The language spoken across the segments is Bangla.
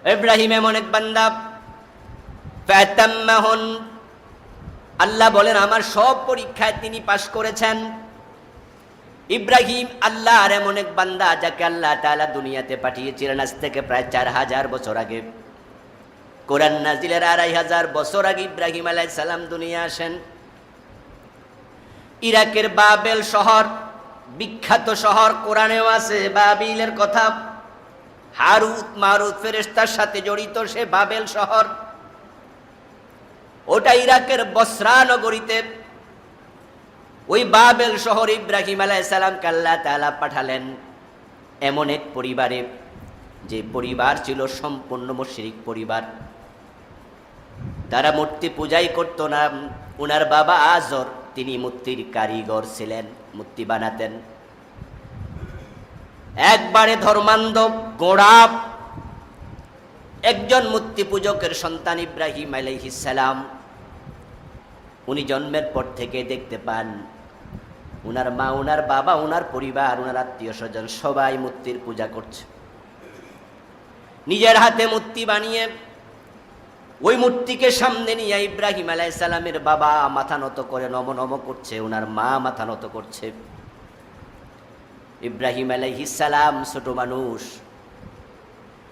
ইব্রাহিম এমন এক বান্দা, ফাতাম্মাহুন, আল্লাহ বলেন আমার সব পরীক্ষায় তিনি পাশ করেছেন। ইব্রাহিম আল্লাহর এমন এক বান্দা যাকে আল্লাহ তাআলা দুনিয়াতে পাঠিয়েছিলেন আজ থেকে প্রায় 4000 বছর আগে। কোরআন নাজিলের 2500 বছর আগে ইব্রাহিম আলাইহিস সালাম দুনিয়া আসেন। ইরাকের বাবেল শহর, বিখ্যাত শহর, কোরআনেও আছে বাবিলের কথা। হারুত মারুত ফেরেশতার সাথে জড়িত সে বাবেল শহর, ওটা ইরাকের বসরা নগরীতে। ওই বাবেল শহর ইব্রাহিম আলাইহিস সালামকে আল্লাহ তাআলা পাঠালেন এমন এক পরিবারে, যে পরিবার ছিল সম্পূর্ণ মুশরিক পরিবার। তারা মূর্তি পূজাই করত না। উনার বাবা আজর, তিনি মূর্তির কারিগর ছিলেন, মূর্তি বানাতেন। একবারে ধর্মান্ধ গোড়া একজন মূর্তি পূজকের সন্তান ইব্রাহিম আলাইহিস সালাম। উনি জন্মের পর থেকে দেখতে পান উনার মা, উনার বাবা, উনার পরিবার, উনার আত্মীয় স্বজন সবাই মূর্তির পূজা করছে। নিজের হাতে মূর্তি বানিয়ে ওই মূর্তিকে সামনে নিয়ে ইব্রাহিম আলাইহিস সালামের বাবা মাথা নত করে নম নম করছে, উনার মা মাথা নত করছে। ইব্রাহিম আলাইহিস সালাম ছোট মানুষ,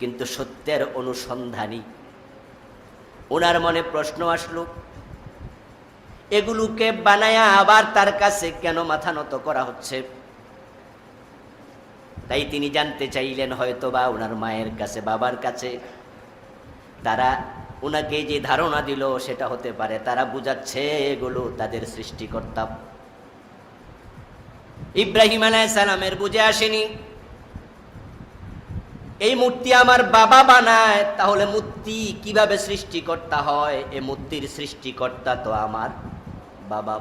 কিন্তু সত্যের অনুসন্ধানী। ওনার মনে প্রশ্ন আসলো, এগুলোকে বানায়া আবার তার কাছে কেন মাথা নত করা হচ্ছে? তাই তিনি জানতে চাইলেন, হয়তোবা ওনার মায়ের কাছে, বাবার কাছে তারা ওনাকে যে ধারণা দিল সেটা হতে পারে তারা বুঝাচ্ছে এগুলো তাদের সৃষ্টিকর্তা। ইব্রাহিম আলাইহিস সালামের বুঝে আসেনি, এই মূর্তি আমার বাবা বানায়, তাহলে মূর্তি কিভাবে সৃষ্টিকর্তা হয়? এই মূর্তির সৃষ্টিকর্তা তো আমার বাবা,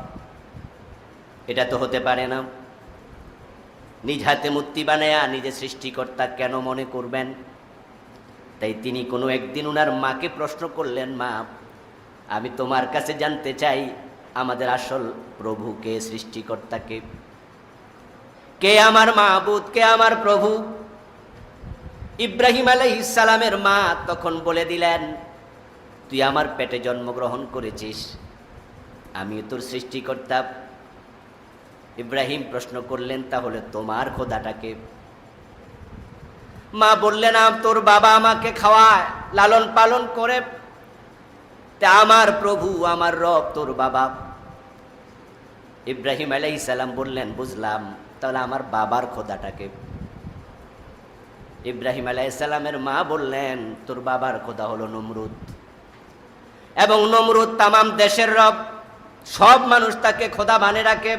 এটা তো হতে পারে না। নিজ হাতে মূর্তি বানায়া নিজে সৃষ্টিকর্তা কেন মনে করবেন? তাই তিনি কোনো একদিন উনার মাকে প্রশ্ন করলেন, মা, আমি তোমার কাছে জানতে চাই আমাদের আসল প্রভুকে, সৃষ্টিকর্তাকে, কে আমার মাবুদ, কে আমার প্রভু? ইব্রাহিম আলাইহিস সালামের মা তখন বলে দিলেন, তুই আমার পেটে জন্মগ্রহণ করেছিস, আমি তোর সৃষ্টিকর্তা। ইব্রাহিম প্রশ্ন করলেন, তাহলে তোমার খোদাটাকে? মা বললেন, তোর বাবা আমাকে খাওয়ায়, লালন পালন করে, তা আমার প্রভু, আমার রব তোর বাবা। ইব্রাহিম আলাইহিস সালাম বললেন, বুঝলাম, তাহলে আমার বাবার খোদাটাকে? ইব্রাহিম আলাইহিস সালামের মা বললেন, তোর বাবার খোদা হলো নমরুদ, এবং নমরুদ তামাম দেশের রব, সব মানুষ তাকে খোদা বানিয়ে রাখে।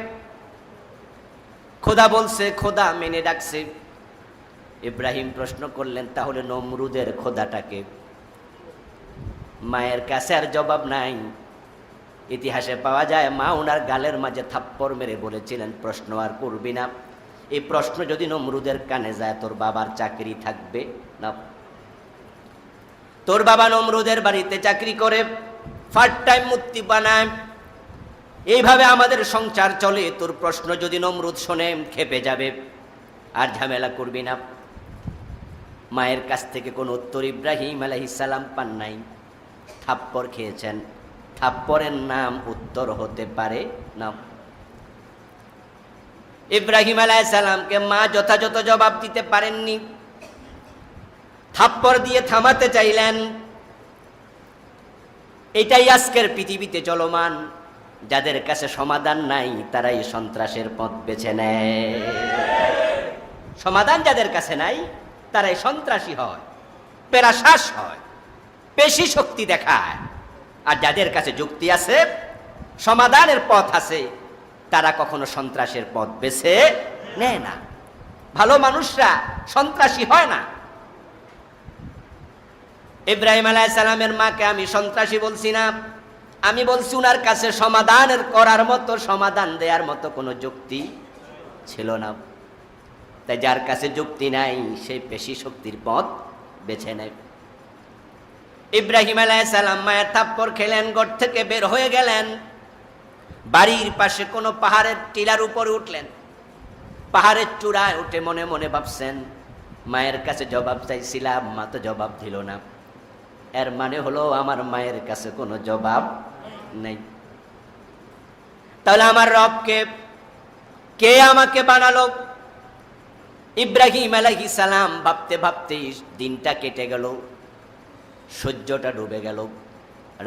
খোদা বলছে, খোদা মেনে ডাকছে। ইব্রাহিম প্রশ্ন করলেন, তাহলে নমরুদের খোদাটাকে? মায়ের কাছে আর জবাব নাই। ইতিহাসে পাওয়া যায়, মা ওনার গালের মাঝে থাপ্পড় মেরে বলেছিলেন, প্রশ্ন আর করবি না, এই প্রশ্ন যদি নমরুদের কানে যায় তোর বাবার চাকরি থাকবে না। তোর বাবা নমরুদের বাড়িতে চাকরি করে, পার্ট টাইম মূর্তি বানায়, এইভাবে আমাদের সংসার চলে। তোর প্রশ্ন যদি নমরুদ শোনে খেপে যাবে, আর ঝামেলা করবি না। মায়ের কাছ থেকে কোনো উত্তর ইব্রাহিম আলাইহিস সালাম পান নাই, থাপ্পড় খেয়েছেন। থাপ্পড়ের নাম উত্তর হতে পারে না। ইব্রাহিম আলাইহিস সালামকে মা যথাযথ জবাব দিতে পারেননি, থাপ্পড় দিয়ে থামাতে চাইলেন। এটাই আজকের পৃথিবীতে চলমান, যাদের কাছে সমাধান নাই তারাই সন্ত্রাসের পথ বেছে নেয়। সমাধান যাদের কাছে নাই তারাই সন্ত্রাসী হয়, পেরাশ্বাস হয়, পেশি শক্তি দেখায়। আর যাদের কাছে যুক্তি আছে, সমাধানের পথ আছে, তারা কখনো সন্ত্রাসের পথ বেছে নেয় না। ভালো মানুষরা সন্ত্রাসী হয় না। ইব্রাহিম আলাইহিস সালামের মাকে আমি সন্ত্রাসী বলছি না, আমি বলছি উনার কাছে সমাধানের করার মতো, সমাধান দেওয়ার মতো কোনো যুক্তি ছিল না। তাই যার কাছে যুক্তি নাই সেই পেশি শক্তির পথ বেছে নেয়। ইব্রাহিম আলাইহিস সালাম মায়ের থাপ্পড় খেলেন, ঘর থেকে বের হয়ে গেলেন, বাড়ির পাশে কোনো পাহাড়ের টিলার উপরে উঠলেন। পাহাড়ের চূড়ায় উঠে মনে মনে ভাবছেন, মায়ের কাছে জবাব চাইছিলাম, মা তো জবাব দিল না, এর মানে হলো আমার মায়ের কাছে কোনো জবাব নেই। তাহলে আমার রবকে কে আমাকে বানালো? ইব্রাহিম আলাইহিস সালাম ভাবতে ভাবতে দিনটা কেটে গেল, সূর্যটা ডুবে গেল,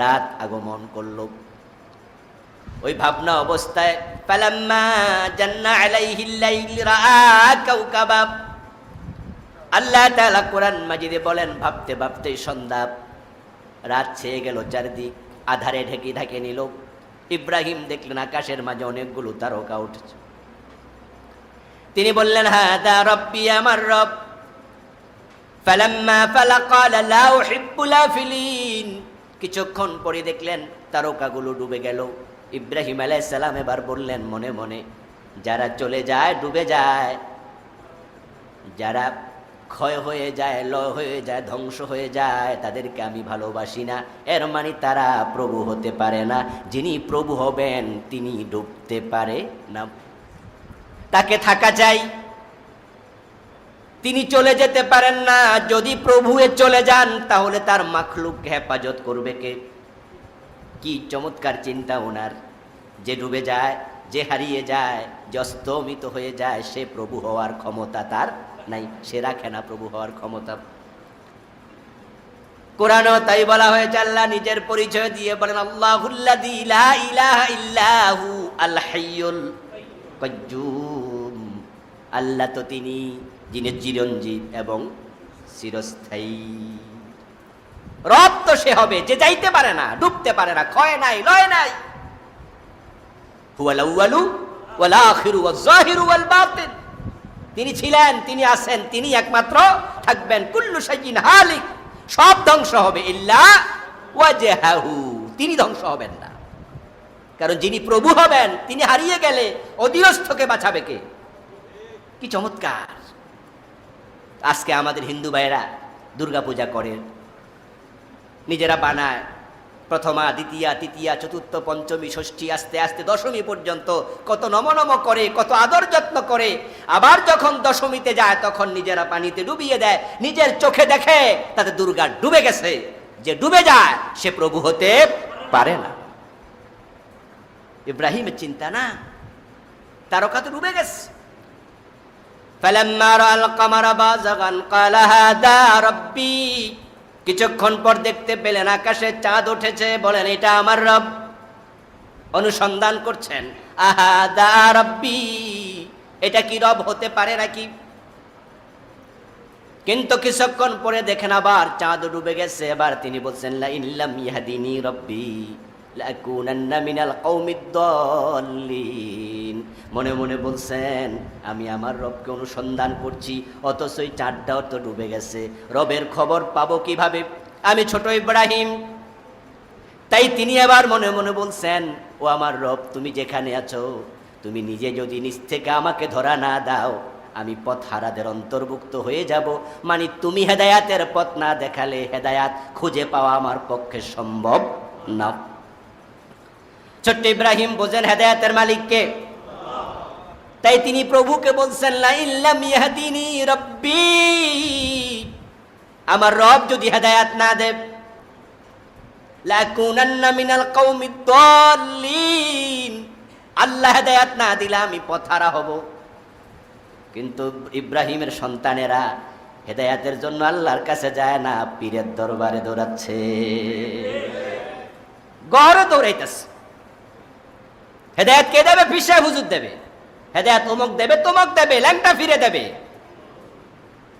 রাত আগমন করলো। ওই ভাবনা অবস্থায় ফালাম্মা জান্না আলাইহিল লাইল রাআ কাওকাবা, আল্লাহ তাআলা কোরআন মাজিদে বলেন ভাবতে ভাবতে সন্ধ্যা, রাত ছেয়ে গেল, চারদিক আধারে ঢেকে নিল। ইব্রাহিম দেখলেন আকাশের মাঝে অনেকগুলো তারকা উঠেছে। তিনি বললেন হাদা রব্বি, আমার রব। ফালাম্মা ফালা ক্বালা লা উহিব্বুল আফিলিন, কিছুক্ষণ পরে দেখলেন তারকাগুলো ডুবে গেল। ইব্রাহিম আলাইহিস সালাম এবার বললেন মনে মনে, যারা চলে যায়, ডুবে যায়, যারা ক্ষয় হয়ে যায়, লয় হয়ে যায়, ধ্বংস হয়ে যায়, তাদেরকে আমি ভালোবাসি না। এর মানে তারা প্রভু হতে পারে না। যিনি প্রভু হবেন তিনি ডুবতে পারে না, তাকে থাকা চাই, তিনি চলে যেতে পারেন না। যদি প্রভু চলে যান তাহলে তার মাখলুককে হেফাজত করবে কে? কি চমৎকার চিন্তা ওনার! যে ডুবে যায়, যে হারিয়ে যায়, যে অস্তমিত হয়ে যায়, সে প্রভু হওয়ার ক্ষমতা তার নাই, সে রাখে না প্রভু হওয়ার ক্ষমতা। কোরআনও তাই বলা হয়েছে। আল্লাহ নিজের পরিচয় দিয়ে বলেন আল্লাহুল্লাযী লা ইলাহা ইল্লাহু আল হাইয়ুল কাইয়্যুম, আল্লাহ তো তিনি যিনি চিরঞ্জীব এবং চিরস্থায়ী। রব তো সে হবে যে যাইতে পারে না, ডুবতে পারে না, ক্ষয় নাই, লয় নাই। হুয়াল আউয়ালু ওয়াল আখিরু ওয়াজ যাহিরু ওয়াল বাতিন, তিনি ছিলেন, তিনি আছেন, তিনি একমাত্র থাকবেন। কুল্লু শাইইন হালিক, সব ধ্বংস হবে, ইল্লা ওয়াজহাহু, তিনি ধ্বংস হবেন না। কারণ যিনি প্রভু হবেন তিনি হারিয়ে গেলে অধীনস্থকে বাঁচাবে কে? কি চমৎকার! আজকে আমাদের হিন্দু ভাইয়েরা দুর্গা পূজা করেন, নিজেরা বানায়, প্রথমা, দ্বিতীয়া, তৃতীয়া, চতুর্থ, পঞ্চমী, ষষ্ঠী, আস্তে আস্তে দশমী পর্যন্ত কত নম করে, কত আদর যত্ন করে। আবার যখন দশমীতে যায় তখন নিজেরা পানিতে ডুবিয়ে দেয়, নিজের চোখে দেখে তাতে দুর্গা ডুবে গেছে। যে ডুবে যায় সে প্রভু হতে পারে না। ইব্রাহিমের চিন্তা না, তারকা তো ডুবে গেছে। ফালাম্মা রাআল কামারা বাযিগান ক্বালা হাদা রাব্বি, কিছুক্ষণ পর দেখতে পেলেন আকাশে চাঁদ উঠেছে, বলেন এটা আমার রব। অনুসন্ধান করছেন, আহাদা রাব্বি, এটা কি রব হতে পারে নাকি? কিন্তু কিছুক্ষণ পরে দেখেন আবার চাঁদ ডুবে গেছে। এবার তিনি বলছেন লা ইল্লাম ইয়াহদিনি রব্বি লাকুনান্না মিনাল কওমিদ দাল্লিন, মনে মনে বলছেন আমি আমার রবকে অনুসন্ধান করছি, অথচ এই চাঁদটাও তো ডুবে গেছে, রবের খবর পাবো কিভাবে? আমি ছোট ইব্রাহিম। তাই তিনি এবার মনে মনে বলছেন, ও আমার রব, তুমি যেখানে আছো, তুমি নিজে যদি নিজ থেকে আমাকে ধরা না দাও, আমি পথ হারাদের অন্তর্ভুক্ত হয়ে যাব। মানে তুমি হেদায়াতের পথ না দেখালে হেদায়াত খুঁজে পাওয়া আমার পক্ষে সম্ভব না। ছোট্ট ইব্রাহিম বোঝেন হেদায়াতের মালিককে, তাই তিনি প্রভুকে বলছেন লা ইল্লাম ইয়াহদিনি রব্বি, আমার রব যদি হেদায়াত না দেয়, লাকুনান্না মিনাল কওমিদ দাল্লিন, আল্লাহ হেদায়াত না দিলে আমি পথহারা হব। কিন্তু ইব্রাহিমের সন্তানেরা হেদায়াতের জন্য আল্লাহর কাছে যায় না, পীরের দরবারে দৌড়াচ্ছে, গড়ে দৌড়াইতেছে। হেদায়াত কে দেবে? পীর সাহেব হুজুর দেবে। হেদায়াত অমুক দেবে, তমুক দেবে, ল্যাংটা ফিরে দেবে।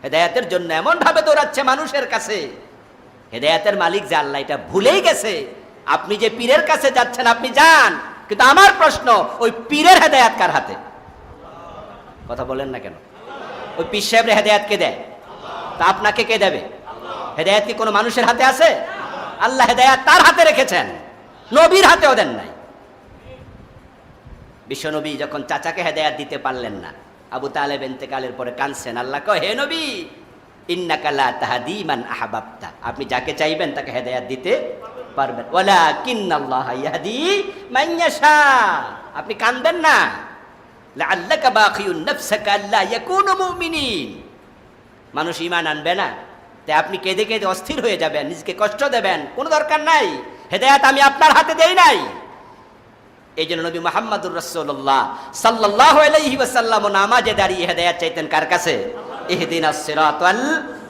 হেদায়াতের জন্য এমন ভাবে দৌড়াচ্ছে মানুষের কাছে, হেদায়াতের মালিক যে আল্লাহ এটা ভুলেই গেছে। আপনি যে পীরের কাছে যাচ্ছেন আপনি যান, কিন্তু আমার প্রশ্ন, ওই পীরের হেদায়াত কার হাতে? কথা বলেন না কেন? ওই পীর সাহেবের হেদায়াত কে দেয়? তা আপনাকে কে দেবে? হেদায়াত কি কোনো মানুষের হাতে আছে? আল্লাহ হেদায়াত তার হাতে রেখেছেন, নবীর হাতেও দেন নাই। বিশ্বনবী যখন চাচাকে হেদায়াত দিতে পারলেন না, আবু তালেব ইন্তেকালের পরে কাঁদছেন, আল্লাহ কয় হে নবী ইন্নাকা লা তাহদি মান আহবাবতা, আপনি যাকে চাইবেন তাকে হেদায়াত দিতে পারবেন, ওয়ালাকিন্নাল্লাহা ইয়াহদি মান ইয়াশা। আপনি কাঁদবেন না, লাআল্লাকা বাখিউন নাফসাকা আল্লা ইয়াকুনু মুমিনিন, মানুষ ঈমান আনবে না, তাই আপনি কেঁদে কেঁদে অস্থির হয়ে যাবেন, নিজেকে কষ্ট দেবেন, কোনো দরকার নাই। হেদায়েত আমি আপনার হাতে দেই নাই। এই জন্য নবী মুহাম্মদুর রাসূলুল্লাহ সাল্লাল্লাহু আলাইহি ওয়াসাল্লাম নামাজে দাঁড়িয়ে হেদায়েত চাইতেন কার কাছে? ইহদিনাস সিরাতাল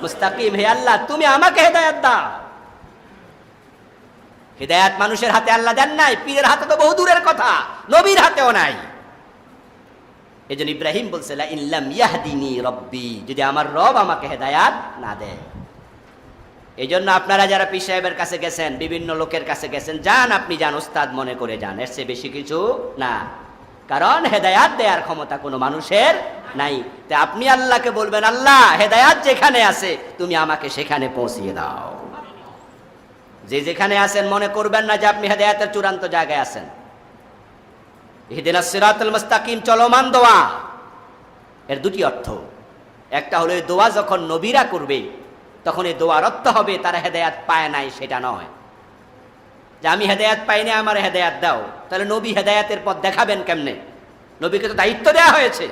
মুস্তাকিম, হে আল্লাহ তুমি আমাকে হেদায়েত দাও। হেদায়েত মানুষের হাতে আল্লাহ দেন নাই, পীরের হাতে তো বহু দূরের কথা, নবীর হাতেও নাই। এই জন্য ইব্রাহিম বলছে লা ইল্লাম ইয়াহদিনি রব্বি, যদি আমার রব আমাকে হেদায়েত না দেয়। এই জন্য আপনারা যারা পীর সাহেবের কাছে গেছেন, বিভিন্ন লোকের কাছে গেছেন, যান, আপনি যান, উস্তাদ মনে করে যান, এর চেয়ে বেশি কিছু না। কারণ হেদায়েত দেওয়ার ক্ষমতা কোনো মানুষের নাই। তাই আপনি আল্লাহকে বলবেন, আল্লাহ হেদায়েত যেখানে আছে তুমি আমাকে সেখানে পৌঁছিয়ে দাও। যে যেখানে আছেন মনে করবেন না যে আপনি হেদায়েতের চূড়ান্ত জায়গায় আছেন। ইহদিনাস সিরাতাল মুস্তাকিম চলমান দোয়া, এর দুটি অর্থ। একটা হলো এই দোয়া যখন নবীরা করবে তখন এই দোয়ার অর্থ হবে তারা হেদায়েত পায় নাই, সেটা নয় যে আমি হেদায়েত পাইনি আমার হেদায়েত দাও। তাহলে নবী হেদায়েতের পথ দেখাবেন কেমনে? নবীকে তো দায়িত্ব দেওয়া হয়েছে,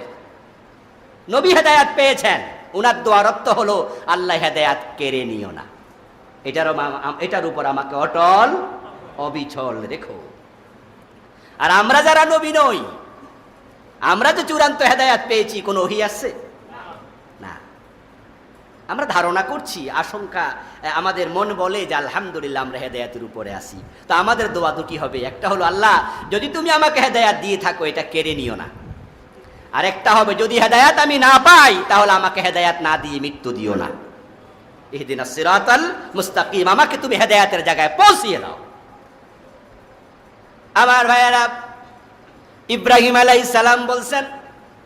নবী হেদায়েত পেয়েছেন। উনার দোয়ার অর্থ হলো আল্লাহ হেদায়েত কেড়ে নিও না, এটার উপর আমাকে অটল অবিচল রেখো। আর আমরা যারা নবী নই, আমরা তো চূড়ান্ত হেদায়েত পেয়েছি, কোনো ওহী আছে না। আমরা ধারণা করছি, আশঙ্কা, আমাদের মন বলে যে আলহামদুলিল্লাহ আমরা হেদায়েতের উপরে আছি। তো আমাদের দোয়া দুটি হবে, একটা হলো আল্লাহ যদি তুমি আমাকে হেদায়েত দিয়ে থাকো এটা কেড়ে নিও না। আর একটা হবে যদি হেদায়েত আমি না পাই তাহলে আমাকে হেদায়েত না দিয়ে মৃত্যু দিও না। ইহদিনাস সিরাতাল মুস্তাকিম, আমাকে তুমি হেদায়েতের জায়গায় পৌঁছিয়ে দাও। আমার ভাইয়েরা, ইব্রাহিম আলাইহিস সালাম বলছেন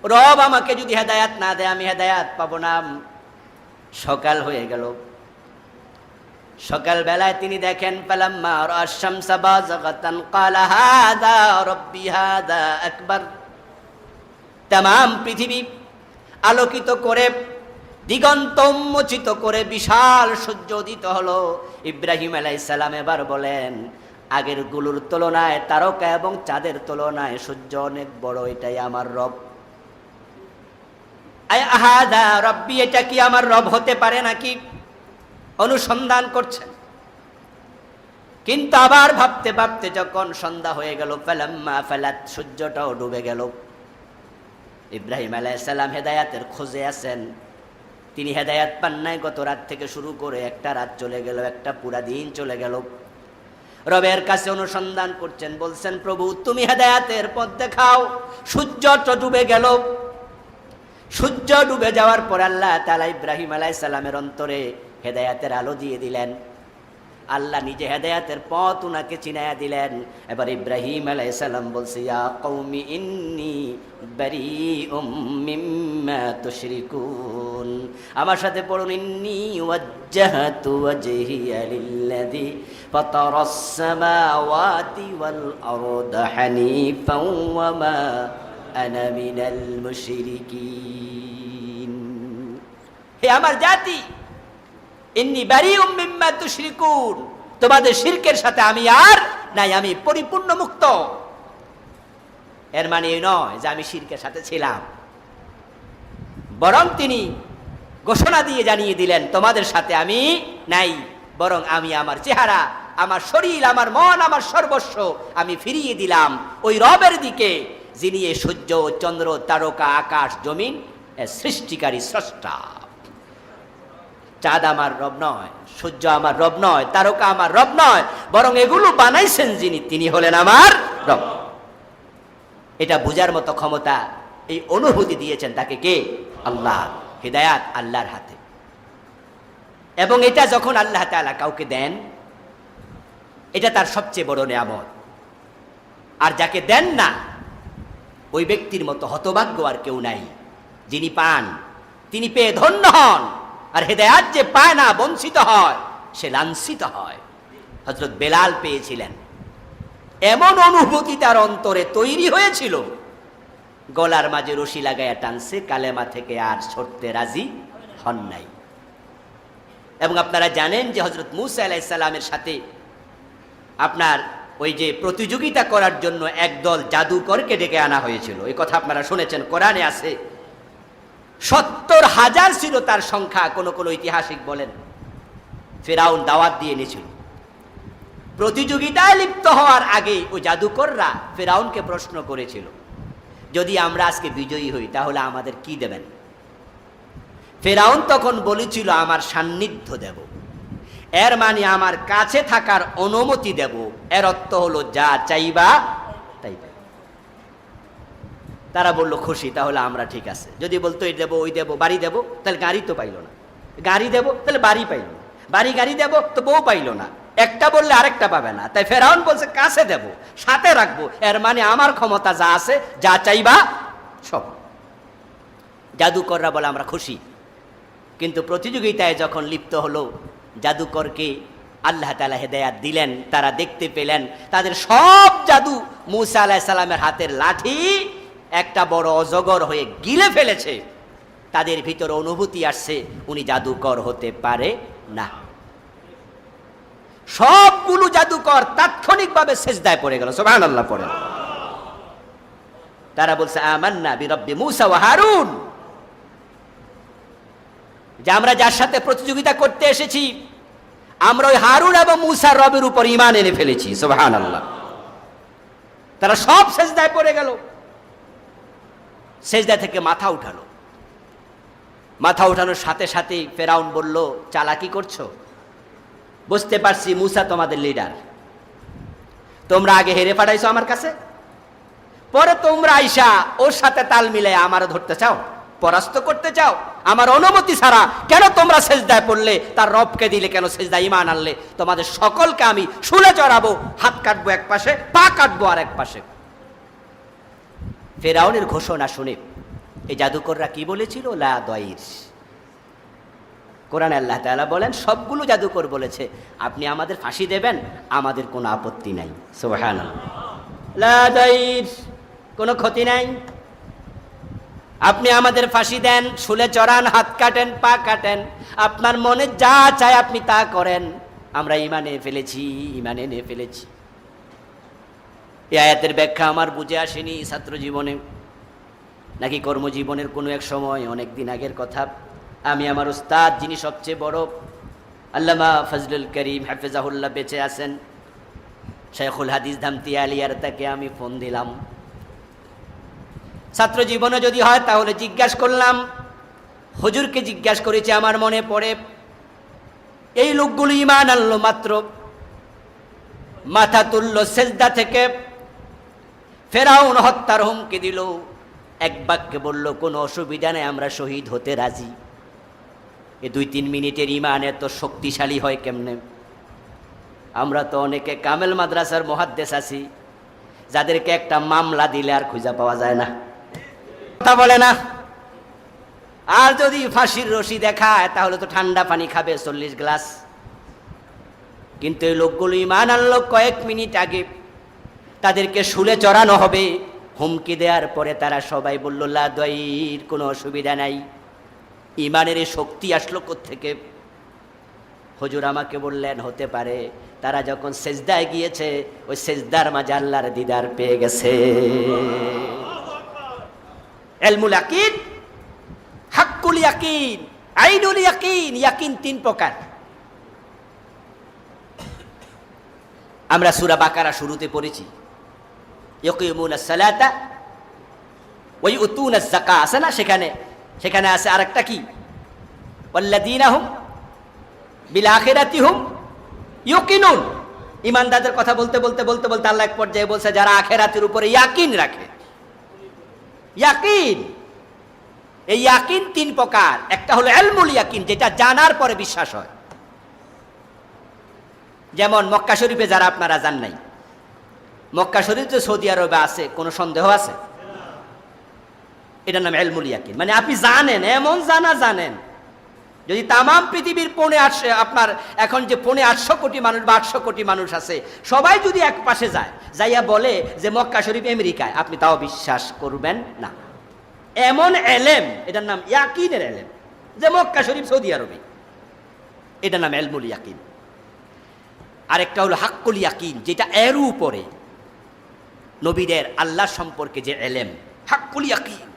রব আমাকে যদি হেদায়েত না দেয় আমি হেদায়েত পাবো না। সকাল হয়ে গেল, সকাল বেলায় তিনি দেখেন ফালাম্মা রাআশ শামসা বাযিগাতান ক্বালা হাযা রাব্বি হাযা আকবার। তামাম পৃথিবী আলোকিত করে, দিগন্ত উন্মোচিত করে বিশাল সূর্য উদিত হলো। ইব্রাহিম আলাইহিস সালাম এবার বলেন আগের গুলোর তুলনায়, তারকা এবং চাঁদের তুলনায় সূর্য অনেক বড়, এটাই আমার রব। হাযা রাব্বি, এটা কি আমার রব হতে পারে নাকি? অনুসন্ধান করছেন, কিন্তু আবার ভাবতে ভাবতে যখন সন্ধ্যা হয়ে গেল, ফালাম্মা ফালাত, সূর্যটাও ডুবে গেল। ইব্রাহিম আলাইহিস সালাম হেদায়েতের খোঁজে আছেন, তিনি হেদায়েত পান নাই। গত রাত থেকে শুরু করে একটা রাত চলে গেল, একটা পুরা দিন চলে গেল, রবের কাছে অনুসন্ধান করছেন। বলছেন প্রভু তুমি হেদায়েতের পথ দেখাও। সূর্যটা ডুবে গেল। সূর্য ডুবে যাওয়ার পর আল্লাহ তাআলা ইব্রাহিম আলাইহিস সালামের অন্তরে হেদায়েতের আলো দিয়ে দিলেন। আল্লাহ নিজে হেদায়েতের পথ উনাকে চিনায়া দিলেন। এবার ইব্রাহিম আলাইহিস সালাম বলছে ইয়া কওমি ইন্নী বারীউম মিম্মা তুশরিকুন। আমার সাথে পড়ুন, ইন্নী ওয়াজ্জাহতু ওয়াজহিয়া লিল্লাযী ফাতারাস সামাওয়াতি ওয়াল আরদা হানিফাও ওয়া মা আনা মিনাল মুশরিকিন। হে আমার জাতি, ইন্নী বারীউম মিম্মা তুশরিকুন, তোমাদের শিরকের সাথে আমি আর নাই, আমি পরিপূর্ণ মুক্ত। এর মানে এই নয় যে আমি শিরকের সাথে ছিলাম, বরং তিনি ঘোষণা দিয়ে জানিয়ে দিলেন তোমাদের সাথে আমি নাই, বরং আমি আমার চেহারা, আমার শরীর, আমার মন, আমার সর্বস্ব আমি ফিরিয়ে দিলাম ওই রবের দিকে যিনি এই সূর্য, চন্দ্র, তারকা, আকাশ, জমিন সৃষ্টিকারী, স্রষ্টা। চাঁদ আমার রব নয়, সূর্য আমার রব নয়, তারকা আমার রব নয়, বরং এগুলো বানাইছেন যিনি, তিনি হলেন আমার রব। এটা বুঝার মতো ক্ষমতা, এই অনুভূতি দিয়েছেন তাকে কে? আল্লাহ। হিদায়াত আল্লাহর হাতে, এবং এটা যখন আল্লাহ তাআলা কাউকে দেন এটা তার সবচেয়ে বড় নিয়ামত। আর যাকে দেন না ওই ব্যক্তির মতো হতভাগ্য আর কেউ নাই। যিনি পান তিনি পেয়ে ধন্য হন, আর হেদায়াত যে পায় না, বঞ্চিত হয়, সে লাঞ্ছিত হয়। হযরত বেলাল পেয়েছিলেন, এমন অনুভূতি তার অন্তরে তৈরি হয়েছিল, গলার মাঝে রশি লাগাইয়া টানছে, কালেমা থেকে আর ছড়তে রাজি হন নাই। এবং আপনারা জানেন যে হযরত মূসা আলাইহিস সালামের সাথে আপনার ওই যে প্রতিযোগিতা করার জন্য একদল জাদুকরকে ডেকে আনা হয়েছিল, এই কথা আপনারা শুনেছেন, কোরআনে আছে। ৭০,০০০ ছিল তার সংখ্যা, কোন কোন ঐতিহাসিক বলেন ফেরাউন দাওয়াত দিয়ে এনেছিল। প্রতিযোগিতায় লিপ্ত হওয়ার আগে ওই জাদুকররা ফেরাউনকে প্রশ্ন করেছিল, যদি আমরা আজকে বিজয়ী হই তাহলে আমাদের কি দেবেন? ফেরাউন তখন বলেছিল, আমার সান্নিধ্য দেব, এর মানে আমার কাছে থাকার অনুমতি দেব। এর অর্থ হলো যা চাইবা তাই পাই। তারা বলল খুশি, তাহলে আমরা ঠিক আছে। যদি বলতো এই দেবো ওই দেবো, বাড়ি দেবো, তাহলে গাড়ি তো পাইল না। গাড়ি দেবো তাহলে বাড়ি পাইল না। বাড়ি গাড়ি দেবো তো বউ পাইল না। একটা বললে আরেকটা পাবে না। তাই ফেরাউন বলছে কাছে দেব, সাথে রাখবো, এর মানে আমার ক্ষমতা যা আছে, যা চাইবা সব। জাদুকররা বলে আমরা খুশি। কিন্তু প্রতিযোগিতায় যখন লিপ্ত হলো, জাদুকরকে আল্লাহ তাআলা হেদায়াত দিলেন, তারা দেখতে পেলেন তাদের সব জাদু মূসা আলাইহিস সালামের হাতের লাঠি একটা বড় অজগর হয়ে গিলে ফেলেছে। তাদের ভিতরে অনুভূতি আসছে উনি জাদুকর হতে পারে না। সবগুলো জাদুকর তাৎক্ষণিকভাবে সিজদায় পড়ে গেল। সুবহানাল্লাহ পড়ে। তারা বলছে আমান্না বিরব্বি মূসা ওয়া হারুন, যে আমরা যার সাথে প্রতিযোগিতা করতে এসেছি, আমরা ওই হারুন এবং মূসার রবের উপর ঈমান এনে ফেলেছি। সুবহানাল্লাহ। তারা সব সিজদায় পড়ে গেল। সিজদা থেকে মাথা উঠালো। মাথা উঠানোর সাথে সাথে ফেরাউন বলল, চালাকি করছো? বুঝতে পারছি মূসা তোমাদের লিডার। তোমরা আগে হেরে পাঠাইছো আমার কাছে, পরে তোমরা আইসা ওর সাথে তাল মিলাই আমারও ধরতে চাও, পরাস্ত করতে চাও। আমার অনুমতি ছাড়া কেন তোমরা সিজদায় পড়লে? তার রবকে দিলে কেন সিজদায় ঈমান আনলে? তোমাদের সকলকে আমি শুলে চড়াবো, হাত কাটবো এক পাশে, পা কাটবো আর এক পাশে। ফেরাউনের ঘোষণা শুনে এই জাদুকররা কি বলেছিল? লা দাইর। কোরআনে আল্লাহ তাআলা বলেন, সবগুলো জাদুকর বলেছে আপনি আমাদের ফাঁসি দেবেন, আমাদের কোনো আপত্তি নাই। সুবহানাল্লাহ। লা দাইর, কোনো ক্ষতি নাই। আপনি আমাদের ফাঁসি দেন, শুলে চড়ান, হাত কাটেন, পা কাটেন, আপনার মনে যা চায় আপনি তা করেন, আমরা ঈমান এনে ফেলেছি, ঈমান এনে ফেলেছি। এই আয়াতের ব্যাখ্যা আমার বুঝে আসেনি ছাত্র জীবনে নাকি কর্মজীবনের কোনো এক সময়, অনেক দিন আগের কথা। আমি আমার উস্তাদ, যিনি সবচেয়ে বড় আল্লামা ফজলুল করিম হাফেজাহুল্লাহ বেঁচে আছেন, শেখুল হাদিস ধামতি আলিয়ার, তাকে আমি ফোন দিলাম। ছাত্র জীবনে যদি হয় তাহলে জিজ্ঞাসা করলাম, হুজুরকে জিজ্ঞাসা করেছি। আমার মনে পড়ে এই লোকগুলো ঈমান আনলো মাত্র, মাথা তুলল সেজদা থেকে, ফেরাউন হত্যার হুমকি দিল, এক বাক্যে বলল কোনো অসুবিধা নেই, আমরা শহীদ হতে রাজি। এই 2-3 মিনিটের ঈমান এত শক্তিশালী হয় কেমনে? আমরা তো অনেকে কামেল মাদ্রাসার মুহাদ্দিস আছি, যাদেরকে একটা মামলা দিলে আর খুঁজে পাওয়া যায় না, কথা বলে না। আর যদি ফাঁসির রশি দেখায় তাহলে তো ঠান্ডা পানি খাবে 40 গ্লাস। কিন্তু এই লোকগুলো ঈমান আনলো কয়েক মিনিট আগে, তাদেরকে শুলে চড়ানো হবে, হুমকি দেওয়ার পরে তারা সবাই বলল লা দাইর, কোনো অসুবিধা নাই। ঈমানের এই শক্তি আসলো কোত্থেকে? হুজুর আমাকে বললেন হতে পারে তারা যখন সেজদায় গিয়েছে, ওই সেজদার মাঝে আল্লাহর দিদার পেয়ে গেছে। ইলমুল ইয়াকিন, হাক্কুল ইয়াকিন, আইনুল ইয়াকিন। ইয়াকিন 3 প্রকার। আমরা সূরা বাকারা শুরুতে পড়েছি, ইয়াকিমুনাস সালাতা ওয়া ইউতুনাজ যাকাত, আছে না? সেখানে আছে আরেকটা কি, ওয়াল্লাযীনা হুম বিল আখিরাতি হুম ইউকিনুন। ঈমানদারদের কথা বলতে বলতে বলতে বলতে আল্লাহ এক পর্যায়ে বলছে যারা আখিরাতের উপরে ইয়াকিন রাখে। ইয়াকিন, এই ইয়াকিন 3 প্রকার। একটা হলো ইলমুল ইয়াকিন, যেটা জানার পরে বিশ্বাস হয়। যেমন মক্কা শরীফে যারা আপনারা যান নাই, মক্কা শরীফ যে সৌদি আরবে আছে, কোনো সন্দেহ আছে? এটার নাম ইলমুল ইয়াকিন। মানে আপনি জানেন, এমন জানেন, যদি তামাম পৃথিবীর আপনার এখন যে 850 কোটি মানুষ বা 800 কোটি মানুষ আছে, সবাই যদি এক পাশে যায়, যাইয়া বলে যে মক্কা শরীফ আমেরিকায়, আপনি তাও বিশ্বাস করবেন না। এমন এলেম, এটার নাম ইয়াকিনের এলেম, যে মক্কা শরীফ সৌদি আরবে, এটার নাম ইলমুল ইয়াকিন। আরেকটা হলো হাক্কুল ইয়াকিন, যেটা এর উপরে নবীদের আল্লাহ সম্পর্কে যে এলেম, হাক্কুল ইয়াকিন।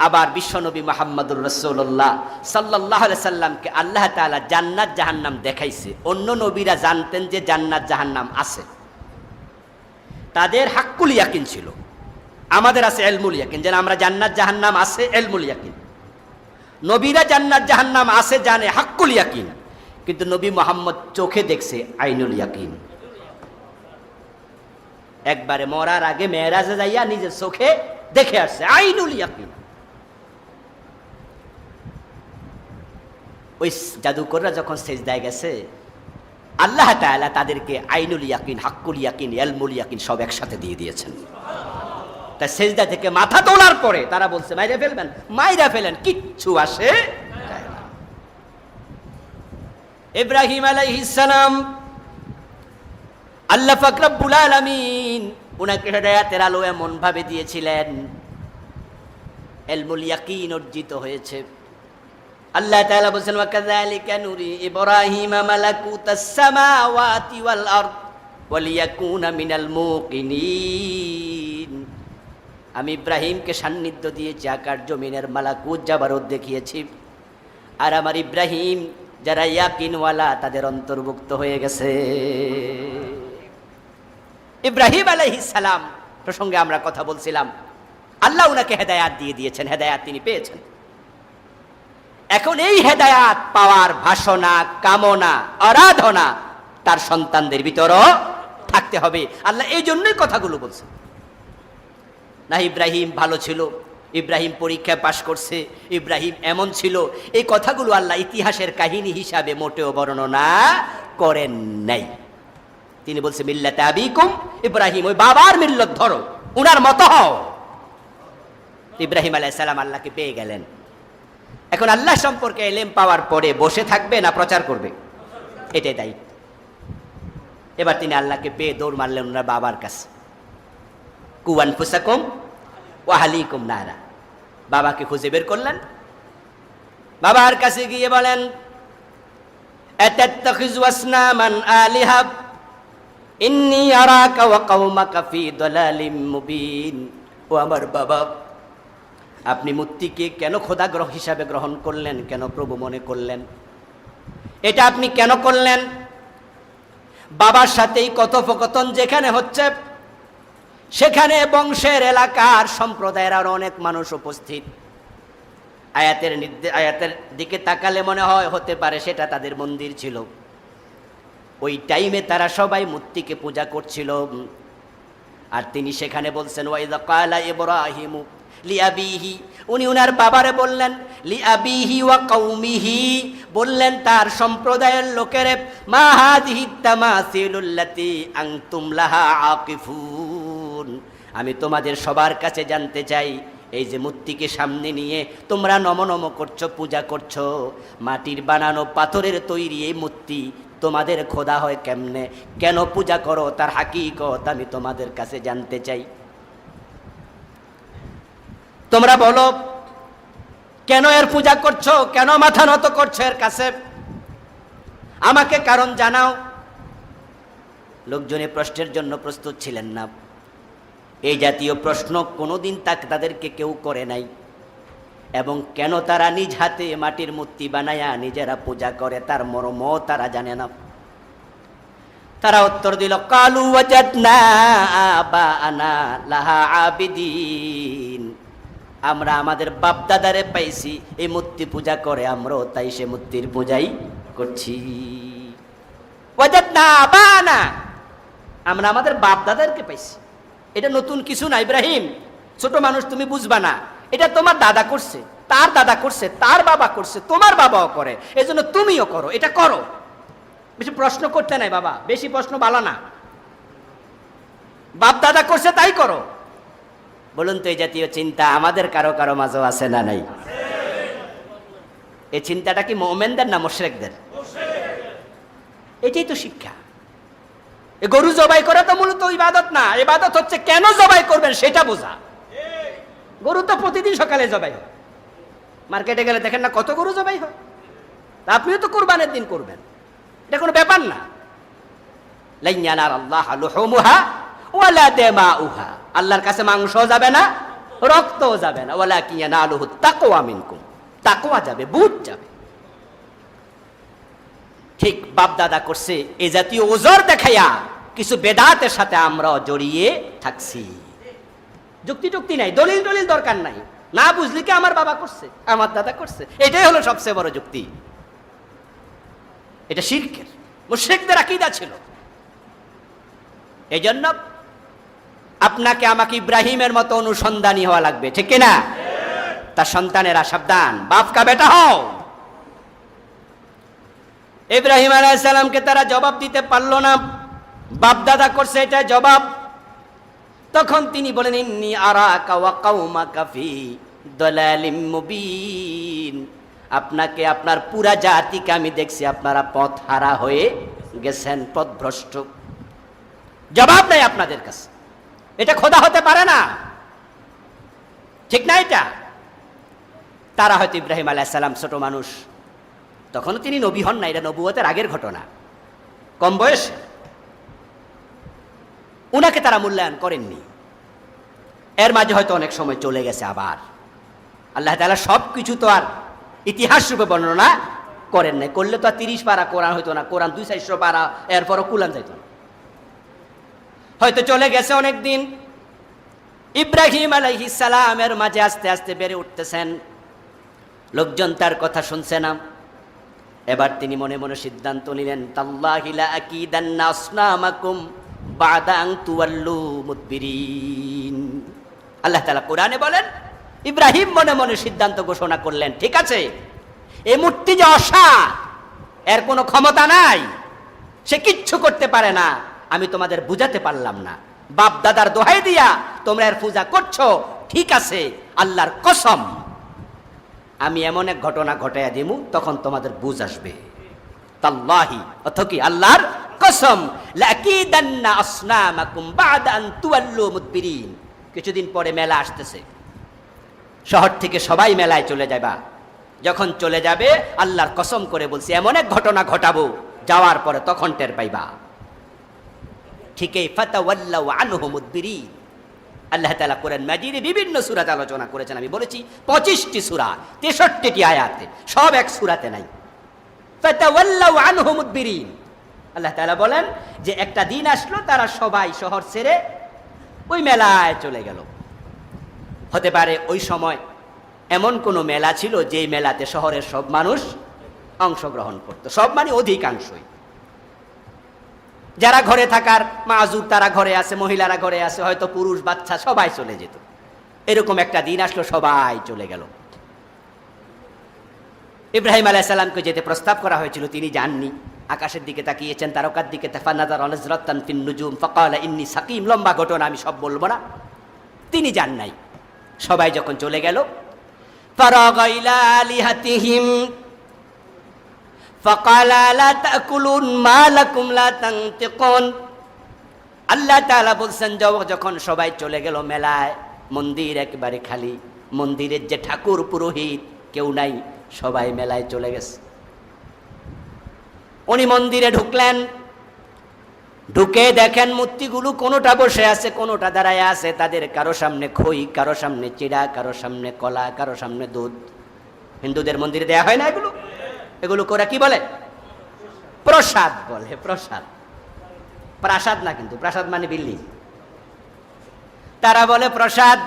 আবার বিশ্বনবী মুহাম্মদুর রাসূলুল্লাহ সাল্লাল্লাহু আলাইহি সাল্লামকে আল্লাহ তাআলা জান্নাত জাহান্নাম দেখাইছে। অন্য নবীরা জানতেন যে জান্নাত জাহান্নাম আছে, তাদের হাক্কুল ইয়াকিন ছিল। আমাদের আছে ইলমুল ইয়াকিন, যেন আমরা জান্নাত জাহান্নাম আছে ইলমুল ইয়াকিন। নবীরা জান্নাত জাহান্নাম আছে জানে, হাক্কুল ইয়াকিন। কিন্তু নবী মুহাম্মদ চোখে দেখছে, আইনুল ইয়াকিন। একবারে মরার আগে মেরাজে যাইয়া নিজের চোখে দেখে আসছে, আইনুল ইয়াকিন। ওই জাদুকররা যখন সেজদায় গেছে, আল্লাহ তাআলা তাদেরকে আইনুল ইয়াকিন, হাক্কুল ইয়াকিন, ইলমুল ইয়াকিন সব একসাথে দিয়ে দিয়েছেন। তা সেজদা থেকে মাথা তোলার পরে তারা বলছে, মাইরা ফেলবেন, মাইরা ফেলেন, কিচ্ছু আসে যায় না। ইব্রাহিম আলাইহিস সালাম, আল্লাহ পাক রব্বুল আলামিন উনাকে হেদায়েতের আলো এমন ভাবে দিয়েছিলেন, ইলমুল ইয়াকিন অর্জিত হয়েছে। আল্লাহ তাআলা বলেন, ওয়া কাযালিকা নুরি ইব্রাহিমা মালাকুতাস সামাওয়াতি ওয়াল আরদ ওয়ালিয়াকুনা মিনাল মুকিনিন। আমি ইব্রাহিমকে সান্নিধ্য দিয়েছি, আকাশ জমিনের মালাকুত জাবারত দেখিয়েছি। আর আমার ইব্রাহিম যারা ইয়াকিনওয়ালা তাদের অন্তর্ভুক্ত হয়ে গেছে। ইব্রাহিম আলাইহিস সালাম প্রসঙ্গে আমরা কথা বলছিলাম। আল্লাহ উনাকে হেদায়াত দিয়ে দিয়েছেন, হেদায়াত তিনি পেয়েছেন। এখন এই হেদায়াত পাওয়ার বাসনা, কামনা, আরাধনা তার সন্তানদের ভিতরও থাকতে হবে। আল্লাহ এই জন্যই কথাগুলো বলছেন। না ইব্রাহিম ভালো ছিল, ইব্রাহিম পরীক্ষায় পাশ করছে, ইব্রাহিম এমন ছিল, এই কথাগুলো আল্লাহ ইতিহাসের কাহিনী হিসাবে মোটেও বর্ণনা করেন নাই। তিনি বলছে, মিল্লাতে আবিকুম ইব্রাহিম, ওই বাবার মিল্লত ধরো, উনার মত হও। ইব্রাহিম আলাইহিস সালাম আল্লাহকে পেয়ে গেলেন। এখন আল্লাহ সম্পর্কে ইলম পাওয়ার পরে বসে থাকবে না প্রচার করবে, এটাই দায়িত্ব। এবার তিনি আল্লাহকে পেয়ে দৌড় মারলেন ওনার বাবার কাছে। কু আনফুসাকুম ওয়া আহলিকুম নারা, বাবাকে খুঁজে বের করলেন। বাবার কাছে গিয়ে বলেন, আতাত্তাখিযু আসনামান আলিহা ইন্নী আরাকা ওয়া কওমাকা ফি দালালিম মুবিন। ও আমার বাবা, আপনি মূর্তিকে কেন খোদা হিসাবে গ্রহণ করলেন, কেন প্রভু মনে করলেন, এটা আপনি কেন করলেন? বাবার সাথেই কথোপকথন যেখানে হচ্ছে, সেখানে বংশের এলাকার সম্প্রদায়ের আরো অনেক মানুষ উপস্থিত। আয়াতের দিকে তাকালে মনে হয় হতে পারে সেটা তাদের মন্দির ছিল। ওই টাইমে তারা সবাই মূর্তিকে পূজা করছিল। আর তিনি সেখানে বলছেন, ওয়াইযা ক্বালা ইব্রাহিমু লিআবিহি, উনি উনার বাবারে বললেন, লিআবিহি ওয়া কওমিহি, বললেন তার সম্প্রদায়ের লোকেরে, মা হাযিহি তামাসিলুল্লাতী আনতুম লাহা আকিফুন। আমি তোমাদের সবার কাছে জানতে চাই, এই যে মূর্তিকে সামনে নিয়ে তোমরা নমনম করছো, পূজা করছো, মাটির বানানো পাথরের তৈরি এই মূর্তি তোমাদের খোদা হয় কেমনে, কেন পূজা করো, তার হাকিকত আমি তোমাদের কাছে জানতে চাই। তোমরা বলো কেন এর পূজা করছো, কেন মাথা নত করছো এর কাছে, আমাকে কারণ জানাও। লোকজনে প্রশ্নের জন্য প্রস্তুত ছিলেন না। এই জাতীয় প্রশ্ন কোনোদিন তাদেরকে কেউ করে নাই। এবং কেন তারা নিজ হাতে মাটির মূর্তি বানায়া নিজেরা পূজা করে তার মর্ম তারা জানে না। তারা উত্তর দিল, কালু ওয়াজাদনা আবাআনা লাহা আবিদিন, আমরা আমাদের বাপ দাদারে পাইছি এই মূর্তি পূজা করে, আমরাও তাই সে মূর্তির পূজাই করছি। ওয়াজাদনা আবাআনা, আমরা আমাদের বাপ দাদারকে পাইছি। এটা নতুন কিছু না ইব্রাহিম, ছোট মানুষ তুমি বুঝবা না। এটা তোমার দাদা করছে, তার দাদা করছে, তার বাবা করছে, তোমার বাবাও করে, এজন্য তুমিও করো, এটা করো। বেশি প্রশ্ন করতে নাই বাবা, বেশি প্রশ্ন ভালো না। বাপ দাদা করছে তাই করো। বলুন তো এই জাতীয় চিন্তা আমাদের কারো কারো মাঝেও আছে না নাই? এই চিন্তাটা কি মুমিনদের না মুশরিকদের? এটাই তো শিক্ষা। এই গরু জবাই করা তো মূলত ইবাদত না, ইবাদত হচ্ছে কেন জবাই করবেন সেটা বোঝা। গরু তো প্রতিদিন সকালে জবাই হয়, মার্কেটে গেলে দেখেন না কত গরু জবাই হয়। আপনিও তো কুরবানের দিন করবেন, এটা কোনো ব্যাপার না। লান ইয়ানালাল্লাহা লুহুমুহা ওয়ালা দিমাউহা, আল্লাহর কাছে মাংস যাবে না, রক্তও যাবে না, ওয়ালাকিন ইয়ানালুহু তাকওয়া মিনকুম, তাকওয়া যাবে, বুঝ যাবে। ঠিক বাপ দাদা করছে এই জাতীয় ওজর দেখাইয়া কিছু বেদাতের সাথে আমরাও জড়িয়ে থাকছি। যুক্তি টুক্তি নাই, দলিল টলিল দরকার নাই, না বুঝলি কি আমার বাবা করছে, আমার দাদা করছে, এটাই হলো সবচেয়ে বড় যুক্তি। এটা শিরকের, মুশরিকদের আকীদা ছিল। এই জন্য আপনাকে আমাকে ইব্রাহিমের মতো অনুসন্ধানী হওয়া লাগবে, ঠিক কিনা? তার সন্তানেরা সাবধান, বাপ কা বেটা হও। ইব্রাহিম আলাইহিস সালামকে তারা জবাব দিতে পারল না, বাপ দাদা করছে এটা জবাব। তখন তিনি বলেন, ইন্নী আরাকা ওয়া কওমাকা ফি দালালিম মুবিন, আপনাকে আপনার পুরা জাতিকে আমি দেখছি আপনারা পথ হারা হয়ে গেছেন, পথভ্রষ্ট। জবাব নাই আপনাদের কাছে, এটা খোদা হতে পারে না, ঠিক না? এটা তারা হয়তো ইব্রাহিম আলাইহিস সালাম ছোট মানুষ, তখনও তিনি নবী হন না, এটা নবুয়তের আগের ঘটনা, কম বয়সে, উনাকে তারা মূল্যায়ন করেননি। এর মাঝে হয়তো অনেক সময় চলে গেছে, আবার আল্লাহ তাআলা সব কিছু তো আর ইতিহাস রূপে বর্ণনা করেন নাই, করলে তো আর 30 পারা কোরআন হইতো না, কোরআন 200-400 পারা, এরপরও কুলান যাইত না। হয়তো চলে গেছে অনেক দিন। ইব্রাহিম আলাইহিস সালামের মাঝে আস্তে আস্তে বেড়ে উঠতেছেন, লোকজন তার কথা শুনছে না। এবার তিনি মনে মনে সিদ্ধান্ত নিলেন, তাল্লাহি লা আকিদান্না আসনামাকুম বাদা আন তুওয়াল্লু মুদবিরিন। আল্লাহ তাআলা কোরআনে বলেন, ইব্রাহিম মনে মনে সিদ্ধান্ত ঘোষণা করলেন, ঠিক আছে, এই মূর্তি যে অসার, এর কোনো ক্ষমতা নাই, সে কিচ্ছু করতে পারে না, আমি তোমাদের বুঝাতে পারলাম না, বাপ দাদার দোহাই দিয়া তোমরা এর পূজা করছো, ঠিক আছে, আল্লাহর কসম আমি এমন এক ঘটনা ঘটাইয়া দিমু, তখন তোমাদের বুঝ আসবে। তাল্লাহি, অর্থ কি? আল্লাহর কসম, লাকিদান্না আসনামাকুম বাদা আন তুওয়াল্লু মুদবিরিন। কিছুদিন পরে মেলা আসতেছে, শহর থেকে সবাই মেলায় চলে যাবা। যখন চলে যাবে, আল্লাহর কসম করে বলছি, এমন এক ঘটনা ঘটাবো, যাওয়ার পরে তখন টের পাইবা। ঠিকই ফাতাওয়াল্লাউ আনহু মুদবিরিন। আল্লাহ তাআলা কোরআন মাজিদে বিভিন্ন সূরাতে আলোচনা করেছেন, আমি বলেছি 25টি সূরা, 63টি আয়াতে, সব এক সূরাতে নাই। ফাতাওয়াল্লাউ আনহু মুদবিরিন, আল্লাহ তাআলা বলেন যে একটা দিন আসলো, তারা সবাই শহর ছেড়ে ওই মেলায় চলে গেল। হতে পারে ওই সময় এমন কোন মেলা ছিল যে মেলাতে শহরের সব মানুষ অংশগ্রহণ করত, সব মানে অধিকাংশই। যারা ঘরে থাকার মাযুর তারা ঘরে আছে, মহিলারা ঘরে আছে, হয়তো পুরুষ বাচ্চা সবাই চলে যেত। এরকম একটা দিন আসলো, সবাই চলে গেল। ইব্রাহিম আলাইহিস সালামকে যেতে প্রস্তাব করা হয়েছিল, তিনি যাননি। আকাশের দিকে তাকিয়েছেন, তারকার দিকে, ফানাযারা নাযরাতান ফিন নুজুম ফাকালা ইন্নী সাকিম। লম্বা ঘটনা, আমি সব বলবো না। তিনি যান নাই। সবাই যখন চলে গেল, ফারাগা ইলা আলিহাতিহিম ফাকালা লা তাকুলুন মা লাকুম লা তানতিকুন। আল্লাহ তাআলা বলছেন, যখন সবাই চলে গেল মেলায়, মন্দির একেবারে খালি, মন্দিরের যে ঠাকুর পুরোহিত কেউ নাই, সবাই মেলায় চলে গেছে। উনি মন্দিরে ঢুকলেন, ঢুকে দেখেন মূর্তিগুলো কোনোটা বসে আছে, কোনোটা দাঁড়ায় আছে, তাদের কারো সামনে খই, কারো সামনে চিড়া, কারো সামনে কলা, কারো সামনে দুধ। হিন্দুদের মন্দিরে দেয়া হয় না এগুলো? এগুলো করে কি বলে? প্রসাদ বলে। প্রসাদ, প্রাসাদ না, কিন্তু প্রাসাদ মানে বিল্ডিং। তারা বলে প্রসাদ।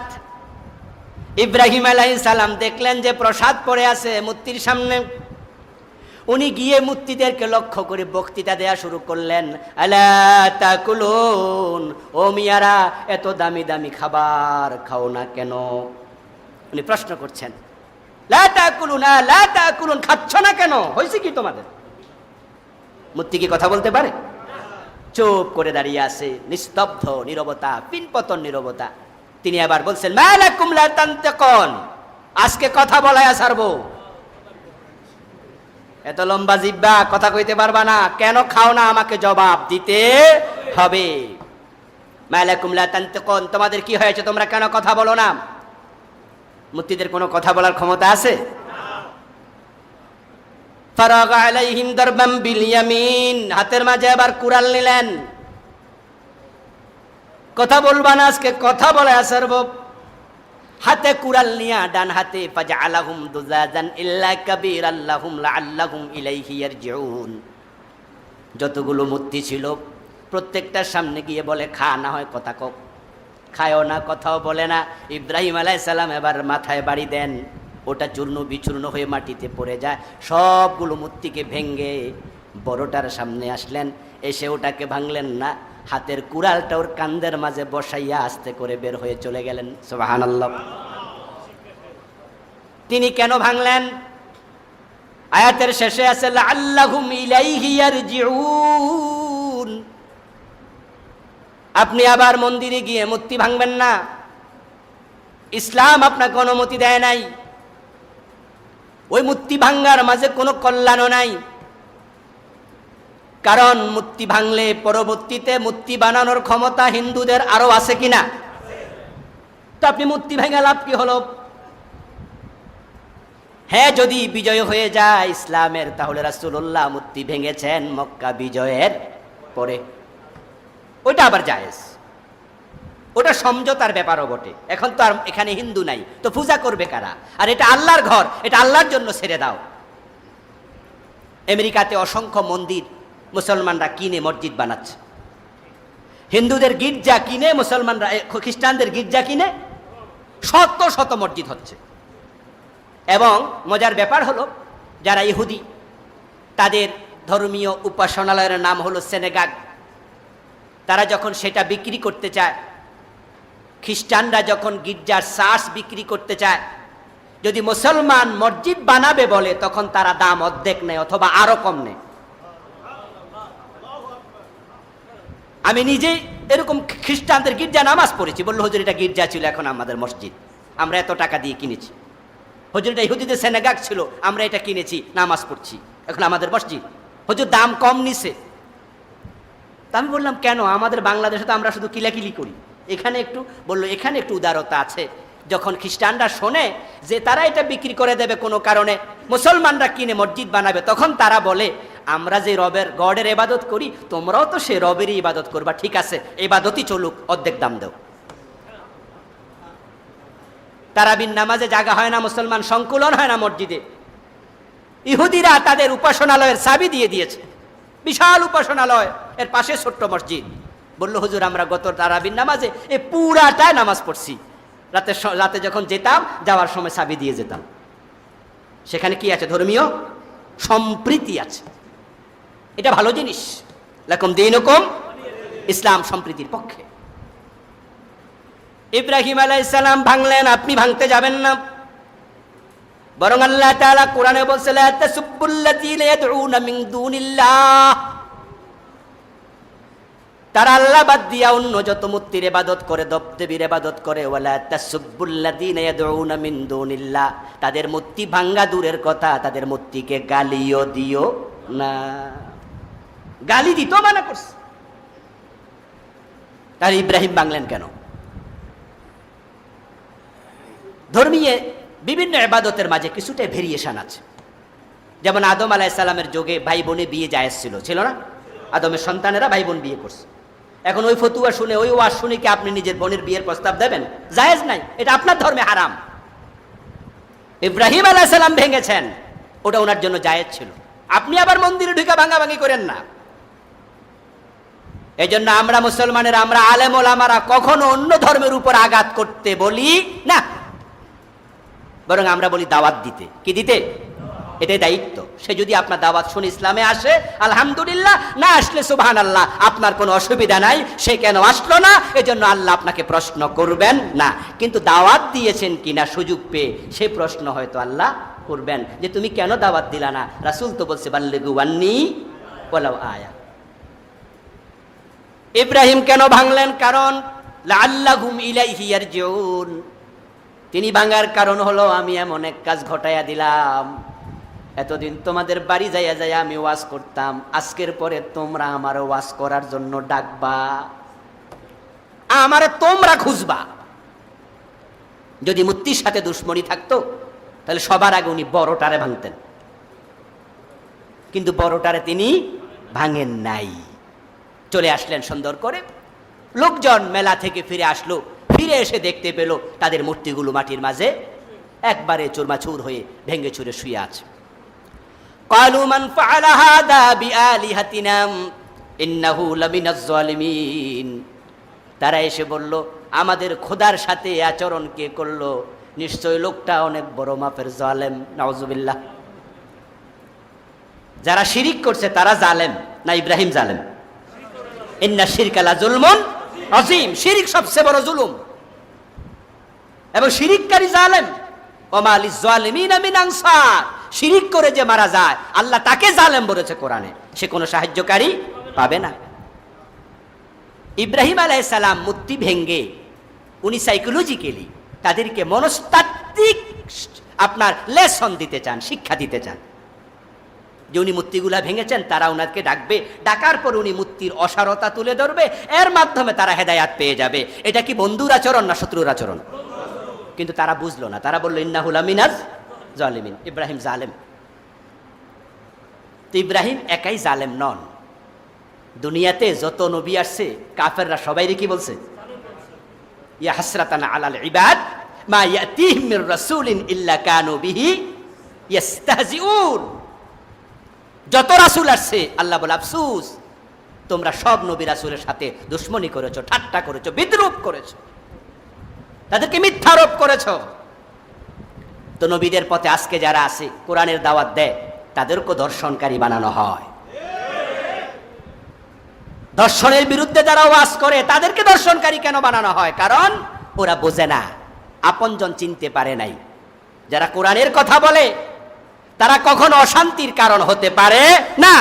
ইব্রাহিম আলাইহিস সালাম দেখলেন যে প্রসাদ পড়ে আছে মূর্তির সামনে। উনি গিয়ে মূর্তিদেরকে লক্ষ্য করে বক্তৃতা দেয়া শুরু করলেন, আলা তাকুলুন, ও মিয়ারা, এত দামি দামি খাবার খাও না কেন? উনি প্রশ্ন করছেন, লা তাকুলুনা লা তাকুলুন, খাচ্ছ না কেন? হয়েছে কি তোমাদের? মূর্তি কি কথা বলতে পারে? চুপ করে দাঁড়িয়ে আছে, নিস্তব্ধ নীরবতা, পিনপতন নীরবতা। তিনি আবার বলছেন, মা লাকুম লা তানতিকুন, আজকে কথা বলায়া ছাড়বো। এত লম্বা জিহ্বা, কথা কইতে পারবা না, কেন খাও না? আমাকে জবাব দিতে হবে। মা লাকুম লা তানতিকুন, তোমাদের কি হয়েছে, তোমরা কেন কথা বলো না? মূর্তিদের কোনো কথা বলার ক্ষমতা আছে? ফারাগা আলাইহিম দারবাম বিল ইয়ামিন, হাতের মাঝে আবার কুড়াল নিলেন। কথা বলবা না, আজকে কথা বলে আসরব। হাতে কুড়াল নিয়া ডান হাতে ফাজআলাহুম দুজাজান ইল্লা কাবীরাল্লাহুম লাআল্লাহুম ইলাইহি ইয়ারজিউন। যতগুলো মূর্তি ছিল প্রত্যেকটার সামনে গিয়ে বলে খা, না হয় কথা কও। খায়ও না, কথাও বলে না। ইব্রাহিম আলাইহিস সালাম এবার মাথায় বাড়ি দেন, ওটা চূর্ণ বিচূর্ণ হয়ে মাটিতে পড়ে যায়। সবগুলো মূর্তিকে ভেঙ্গে বড়টার সামনে আসলেন, এসে ওটাকে ভাঙলেন না, হাতের কুড়ালটা ওর কান্দের মাঝে বসাইয়া আস্তে করে বের হয়ে চলে গেলেন। সুবহানাল্লাহ। তিনি কেন ভাঙলেন? আয়াতের শেষে আছে লাআল্লাহুম ইলাইহি ইয়ারজিউন। আপনি আবার মন্দিরে গিয়ে মূর্তি ভাঙবেন না, ইসলাম আপনাকে অনুমতি দেয় নাই। ওই মূর্তি ভাঙ্গার মাঝে কোনো কল্যাণও নাই, কারণ মূর্তি ভাঙলে পরবর্তীতে মূর্তি বানানোর ক্ষমতা হিন্দুদের আরো আছে কিনা? তো আপনি মূর্তি ভেঙে লাভ কি হলো? হ্যাঁ, যদি বিজয় হয়ে যায় ইসলামের, তাহলে রাসূলুল্লাহ মূর্তি ভেঙেছেন মক্কা বিজয়ের পরে, ওইটা আবার জায়েজ, ওটা সমঝোতার ব্যাপারও বটে। এখন তো আর এখানে হিন্দু নাই, তো পূজা করবে কারা? আর এটা আল্লাহর ঘর, এটা আল্লাহর জন্য ছেড়ে দাও। আমেরিকাতে অসংখ্য মন্দির মুসলমানরা কিনে মসজিদ বানাচ্ছে, হিন্দুদের গির্জা কিনে মুসলমানরা, খ্রিস্টানদের গির্জা কিনে শত শত মসজিদ হচ্ছে। এবং মজার ব্যাপার হলো, যারা ইহুদি তাদের ধর্মীয় উপাসনালয়ের নাম হলো সিনেগাগ, তারা যখন সেটা বিক্রি করতে চায়, খ্রিস্টানরা যখন গির্জার চার্চ বিক্রি করতে চায়, যদি মুসলমান মসজিদ বানাবে বলে, তখন তারা দাম অর্ধেক নেয় অথবা আরো কম নেয়। আমি নিজেই এরকম খ্রিস্টানদের গির্জা নামাজ পড়েছি, বললো হুজুর এটা গির্জা ছিল, এখন আমাদের মসজিদ, আমরা এত টাকা দিয়ে কিনেছি। হুজুর এটা ইহুদিদের সিনেগাগ ছিল, আমরা এটা কিনেছি, নামাজ পড়ছি, এখন আমাদের মসজিদ। হুজুর দাম কম নিছে। তা আমি বললাম কেন? আমাদের বাংলাদেশে তো আমরা শুধু কিলাকিলি করি, এখানে একটু, বললো এখানে একটু উদারতা আছে। যখন খ্রিস্টানরা শোনে যে তারা এটা বিক্রি করে দেবে কোনো কারণে, মুসলমানরা কিনে মসজিদ বানাবে, তখন তারা বলে আমরা যে রবের গডের ইবাদত করি, তোমরাও তো সে রবেরই ইবাদত করবা, ঠিক আছে ইবাদতই চলুক, অর্ধেক দাম দাও। তারাবির নামাজে জায়গা হয় না, মুসলমান সংকুলন হয় না মসজিদে, ইহুদিরা তাদের উপাসনালয়ের চাবি দিয়ে দিয়েছে, বিশাল উপাসনালয়, এর পাশে ছোট্ট মসজিদ। বললো হুজুর আমরা গত তারাবির নামাজে এই পুরাটায় নামাজ পড়ছি, রাতে যখন যেতাম, যাওয়ার সময় চাবি দিয়ে যেতাম। সেখানে কি আছে? ধর্মীয় সম্প্রীতি আছে, এটা ভালো জিনিস। লাকুম দীনুকুম, ইসলাম সম্প্রীতির পক্ষে। ইব্রাহিম আলাইহিস সালাম ভাঙলেন, আপনি ভাঙতে যাবেন না, বরং আল্লাহ তাআলা কোরআনে বলছে লা তাসুব্বুল্লাযীনা ইয়াদউনা মিন দুনিল্লাহ, তারা আল্লাহ বাদ দিয়া অন্য যত মূর্তির ইবাদত করে, দেবদেবীর ইবাদত করে, ওয়ালা তাসুব্বুল্লাযীনা ইয়াদউনা মিন দুনিল্লাহ, তাদের মূর্তি ভাঙ্গা দূরের কথা, তাদের মূর্তিকে গালিও দিও না। গালি দিত মানা করছে। তাহলে ইব্রাহিম ভাঙলেন কেন? ধর্মীয় বিভিন্ন ইবাদতের মাঝে কিছুটা ভেরিয়েশন আছে। যেমন আদম আলাইহিস সালামের যুগে ভাই বোনে বিয়ে জায়েজ ছিল না? আদমের সন্তানেরা ভাই বোন বিয়ে করছে। এখন ওই ফতুয়া শুনে, ওই ওয়াজ শুনে কি আপনি নিজের বোনের বিয়ের প্রস্তাব দেবেন? জায়েজ নাই, এটা আপনার ধর্মে হারাম। ইব্রাহিম আলাইহিস সালাম ভেঙেছেন, ওটা ওনার জন্য জায়েজ ছিল। আপনি আবার মন্দিরে ঢুকে ভাঙাভাঙি করেন না। এই জন্য আমরা মুসলমানের, আমরা আলেম ওলামারা কখনো অন্য ধর্মের উপর আঘাত করতে বলি না, বরং আমরা বলি দাওয়াত দিতে। কি দিতে? এটাই দায়িত্ব। সে যদি আপনার দাওয়াত শুনে ইসলামে আসে আলহামদুলিল্লাহ, না আসলে সুবহানাল্লাহ, আপনার কোনো অসুবিধা নাই। সে কেন আসলো না, এজন্য আল্লাহ আপনাকে প্রশ্ন করবেন না। কিন্তু দাওয়াত দিয়েছেন কিনা সুযোগ পেয়ে, সে প্রশ্ন হয়তো আল্লাহ করবেন, যে তুমি কেন দাওয়াত দিলা না? রাসূল তো বলছে বাল্লিগু আন্নী ওয়ালাউ আয়া। ইব্রাহিম কেন ভাঙলেন? কারণ লাআল্লাহুম ইলাইহি ইয়ারজিউন। তিনি ভাঙার কারণ হলো, আমি এমন এক কাজ ঘটাইয়া দিলাম, এতদিন তোমাদের বাড়ি যাইয়া যাইয়া আমি ওয়াজ করতাম, আজকের পরে তোমরা আমার ওয়াজ করার জন্য ডাকবা, আমারে তোমরা খুঁজবা। যদি মূর্তির সাথে দুশ্মনী থাকতো, তাহলে সবার আগে উনি বড়টারে ভাঙতেন, কিন্তু বড়টারে তিনি ভাঙেন নাই। চলে আসলেন সুন্দর করে, লোকজন মেলা থেকে ফিরে আসলো, ফিরে এসে দেখতে পেল তাদের মূর্তিগুলো মাটির মাঝে একবারে চুরমাচুর হয়ে ভেঙে চুরে শুয়ে আছে। ক্বালু মান ফাআলা হাদা বিআলিহাতিনা ইন্নাহু লামিনাজ জালিমিন। তারা এসে বলল, আমাদের খোদার সাথে আচরণ কে করলো? নিশ্চয় লোকটা অনেক বড় মাপের জালেম। নাউজুবিল্লাহ। যারা শিরিক করছে তারা জালেম না ইব্রাহিম জালেম? ইন্না শিরকা লা যুলমুন আযীম। শিরিক সবচেয়ে বড় জুলুম এবং শিরিককারী জালেম। ওমা লিয-যালিমিনা মিন আনসার। শিরিক করে যে মারা যায় আল্লাহ তাকে জালেম বলেছে কোরআনে, সে কোনো সাহায্যকারী পাবে না। ইব্রাহিম আলাইহিস সালাম মূর্তি ভেঙ্গে উনি সাইকোলজিক্যালি তাদেরকে মনস্তাত্ত্বিক আপনার লেসন দিতে চান, শিক্ষা দিতে চান যে উনি মূর্তিগুলা ভেঙেছেন, তারা উনাকে ডাকবে, ডাকার পর উনি মূর্তির অসারতা তুলে ধরবে, এর মাধ্যমে তারা হেদায়াত পেয়ে যাবে। এটা কি বন্ধুর আচরণ না শত্রুর আচরণ? কিন্তু তারা বুঝলো না, তারা বললো ইন্নাহু লামিনাজ জালিমিন। ইব্রাহিম জালেম। তো ইব্রাহিম একাই জালেম নন, দুনিয়াতে যত নবী আসছে কাফেররা সবাইরে কি বলছে? ইয়া হাসরাতান আলাল ইবাদ মা ইয়াতিহিম মির রাসূলিন ইল্লা কানু বিহি ইস্তাহজিউন। যত রাসূল আসছে আল্লাহ বলে আফসোস, তোমরা সব নবী রাসূলের সাথে দুশমনি করেছো, ঠাট্টা করেছো, বিদ্রূপ করেছো, তাদেরকে মিথ্যারোপ করেছো। তো নবীদের পথে আজকে যারা আছে, কোরআনের দাওয়াত দেয়, তাদেরকে দর্শনকারী বানানো হয়। দর্শনের বিরুদ্ধে যারা ওয়াজ করে তাদেরকে দর্শনকারী কেন বানানো হয়? কারণ ওরা বোঝে না, আপনজন চিনতে পারে নাই। যারা কোরআনের কথা বলে তারা কখনো অশান্তির কারণ হতে পারে না,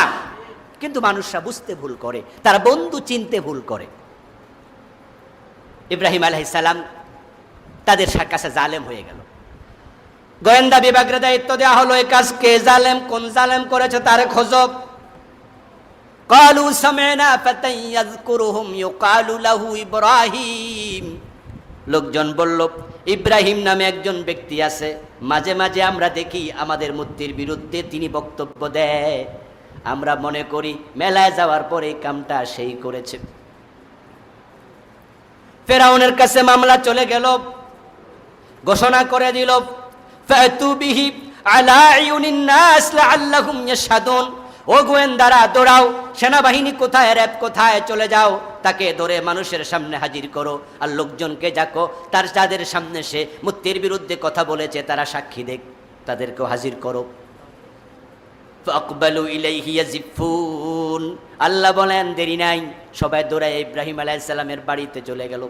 কিন্তু মানুষরা বুঝতে ভুল করে, তারা বন্ধু চিনতে ভুল করে। ইব্রাহিম আলাইহিস সালাম তাদের কাছে জালেম হয়ে গেল। গোয়েন্দা বিভাগের দায়িত্ব দেওয়া হলো, এই কাজ কে জালেম, কোন জালেম করেছে তার খোঁজো। ক্বালু সামি'না ফাতান ইয়াযকুরুহুম ইউকালু লাহু ইব্রাহিম। লোকজন বলল, ইব্রাহিম নামে একজন ব্যক্তি আছে, মাঝে মাঝে আমরা দেখি আমাদের মূর্তির বিরুদ্ধে তিনি বক্তব্য দেয়, আমরা মনে করি মেলায় যাওয়ার পরে এই কামটা সেই করেছে। ফেরাউনের কাছে মামলা চলে গেল, ঘোষণা করে দিল, ফাতু বিহি আলা আয়ুনিন নাস লাআল্লাহুম ইয়াশহাদুন। ও গোয়েন্দারা দৌড়াও, সেনাবাহিনী কোথায়, র‍্যাব কোথায়, চলে যাও, তাকে ধরে মানুষের সামনে হাজির করো, আর লোকজনকে ডাকো, তার যাদের সামনে সে মূর্তির বিরুদ্ধে কথা বলেছে তারা সাক্ষী দেখ, তাদেরকেও হাজির করো। ফাকবালু ইলাইহি ইয়াজিফুন। আল্লাহ বলেন দেরি নাই, সবাই দৌড়ায় ইব্রাহিম আলাইহিস সালামের বাড়িতে চলে গেল।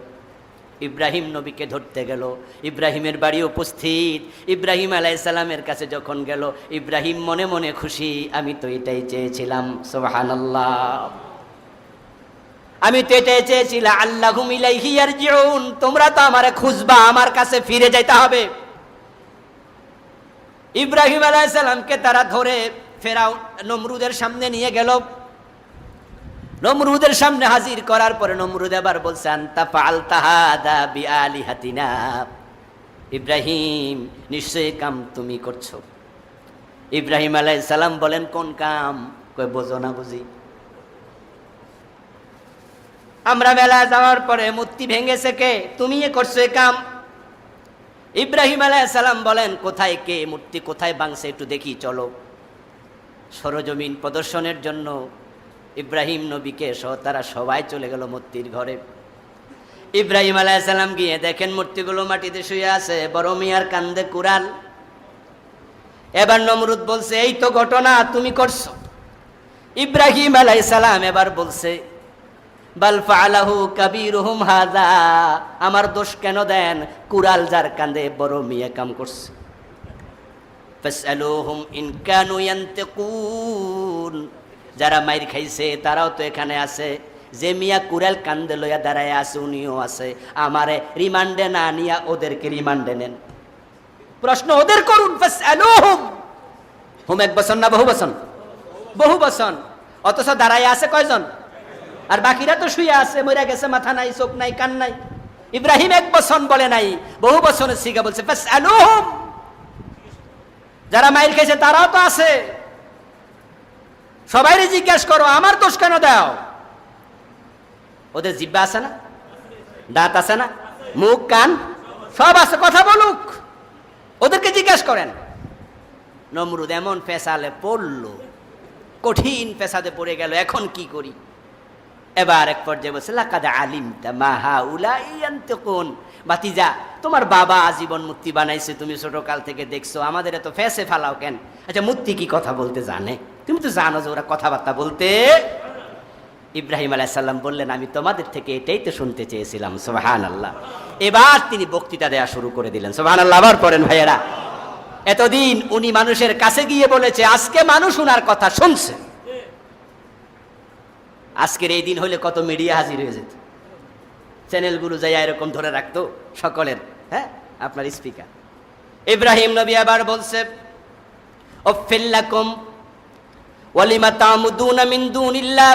ইব্রাহিম নবীকে ধরতে গেল, ইব্রাহিমের বাড়ি উপস্থিত। ইব্রাহিম আলাইহিস সালামের কাছে যখন গেল, ইব্রাহিম মনে মনে খুশি, আমি তো এটাই চেয়েছিলাম। সুবহানাল্লাহ, আমি তো এটাই চেয়েছিলাম। আল্লাহুম ইলাইহি ইয়ারজিউন, তোমরা তো আমারে খুঁজবা, আমার কাছে ফিরে যাইতে হবে। ইব্রাহিম আলাইহিস সালামকে তারা ধরে ফেরাউন নমরুদের সামনে নিয়ে গেল। নমরুদের সামনে হাজির করার পরে নমরুদ আবার বলছে, আনতা ফাআলতা হাদা বিআলিহাতিনা। ইব্রাহিম, নিশ্চয়ই কাম তুমি করছো। ইব্রাহিম আলাইহিস সালাম বলেন, কোন কাম? কই বোঝো না বুঝি? আমরা মেলায় যাওয়ার পরে মূর্তি ভেঙেছে কে? তুমি করছো এই কাম। ইব্রাহিম আলাইহিস সালাম বলেন, কোথায় কে, মূর্তি কোথায় ভাঙছে একটু দেখি, চলো। সরজমিন প্রদর্শনের জন্য ইব্রাহিম নবীকে সহ তারা সবাই চলে গেল মূর্তির ঘরে। ইব্রাহিম আলাইহিস সালাম গিয়ে দেখেন মূর্তিগুলো মাটিতে শুয়ে আছে, বড় মিয়ার কান্দে কুড়াল। এবার নমরুদ বলছে, এই তো ঘটনা, তুমি করছো। ইব্রাহিম আলাইহিস সালাম এবার বলছে, বাল ফাআলাহু কাবীরুহুম হাযা। আমার দোষ কেন দেন? কুড়াল যার কান্দে বড় মিয়া কাম করছে। ফাসআলুহুম ইন কানু ইয়ানতিকুন। যারা মাইর খাইছে তারাও তো এখানে আছে, যে মিয়া কুড়াল কান্দে লইয়া দাঁড়ায় আছে উনিও আছে। আমারে রিমান্ডে না নিয়া ওদেরকে রিমান্ডে নেন, প্রশ্ন ওদের করুন। ফাসআলুহুম, হুম এক বচন না বহু বচন? বহু বচন। অথচ দাঁড়ায় আছে কয়জন? আর বাকিরা তো শুয়ে আছে, মরে গেছে, মাথা নাই, চোখ নাই, কান নাই। ইব্রাহিম এক বচন বলে নাই, বহু বচনের সিগা বলছে। ফাসআলুহুম, যারা মাইর খাইছে তারাও তো আছে, সবাইরে জিজ্ঞাসা করো, আমার দোষ কেন দাও? ওদের জিহ্বা আছে না? দাঁত আছে না? মুখ কান সব আছে, কথা বলুক, ওদেরকে জিজ্ঞেস করেন। নমরুদ এমন ফেসালে পড়লো, কঠিন ফেসাদে পড়ে গেল, এখন কি করি? এবার এক পর্যায়ে বলছে লাকাদ আলিমতা মা হাউলাই ইয়ানতিকুন, ভাতিজা তোমার বাবা আজীবন মূর্তি বানাইছে, তুমি ছোটকাল থেকে দেখছো, আমাদের এত ফেসে ফালাও কেন? আচ্ছা মূর্তি কি কথা বলতে জানে? তুমি তো জানো যে ওরা কথাবার্তা বলতে। ইব্রাহিম আলাইহিস সালাম বললেন আমি তোমাদের থেকে এটাই তো শুনতে চেয়েছিলাম। সুবহানাল্লাহ। এবার তিনি বক্তৃতা দেয়া শুরু করে দিলেন। সুবহানাল্লাহ। আবার পড়েন ভাইয়েরা। এতদিন উনি মানুষের কাছে গিয়ে বলেছে, আজকে মানুষ উনার কথা শুনছে। আজকের এই দিন হলে কত মিডিয়া হাজির হয়ে যেত, চ্যানেলগুলো যাই এরকম ধরে রাখতো সকলের, হ্যাঁ আপনার স্পিকার। ইব্রাহিম নবী আবার বলছে উফফিল লাকুম ওয়ালিমা তা'বুদুনা মিন দুনিল্লাহ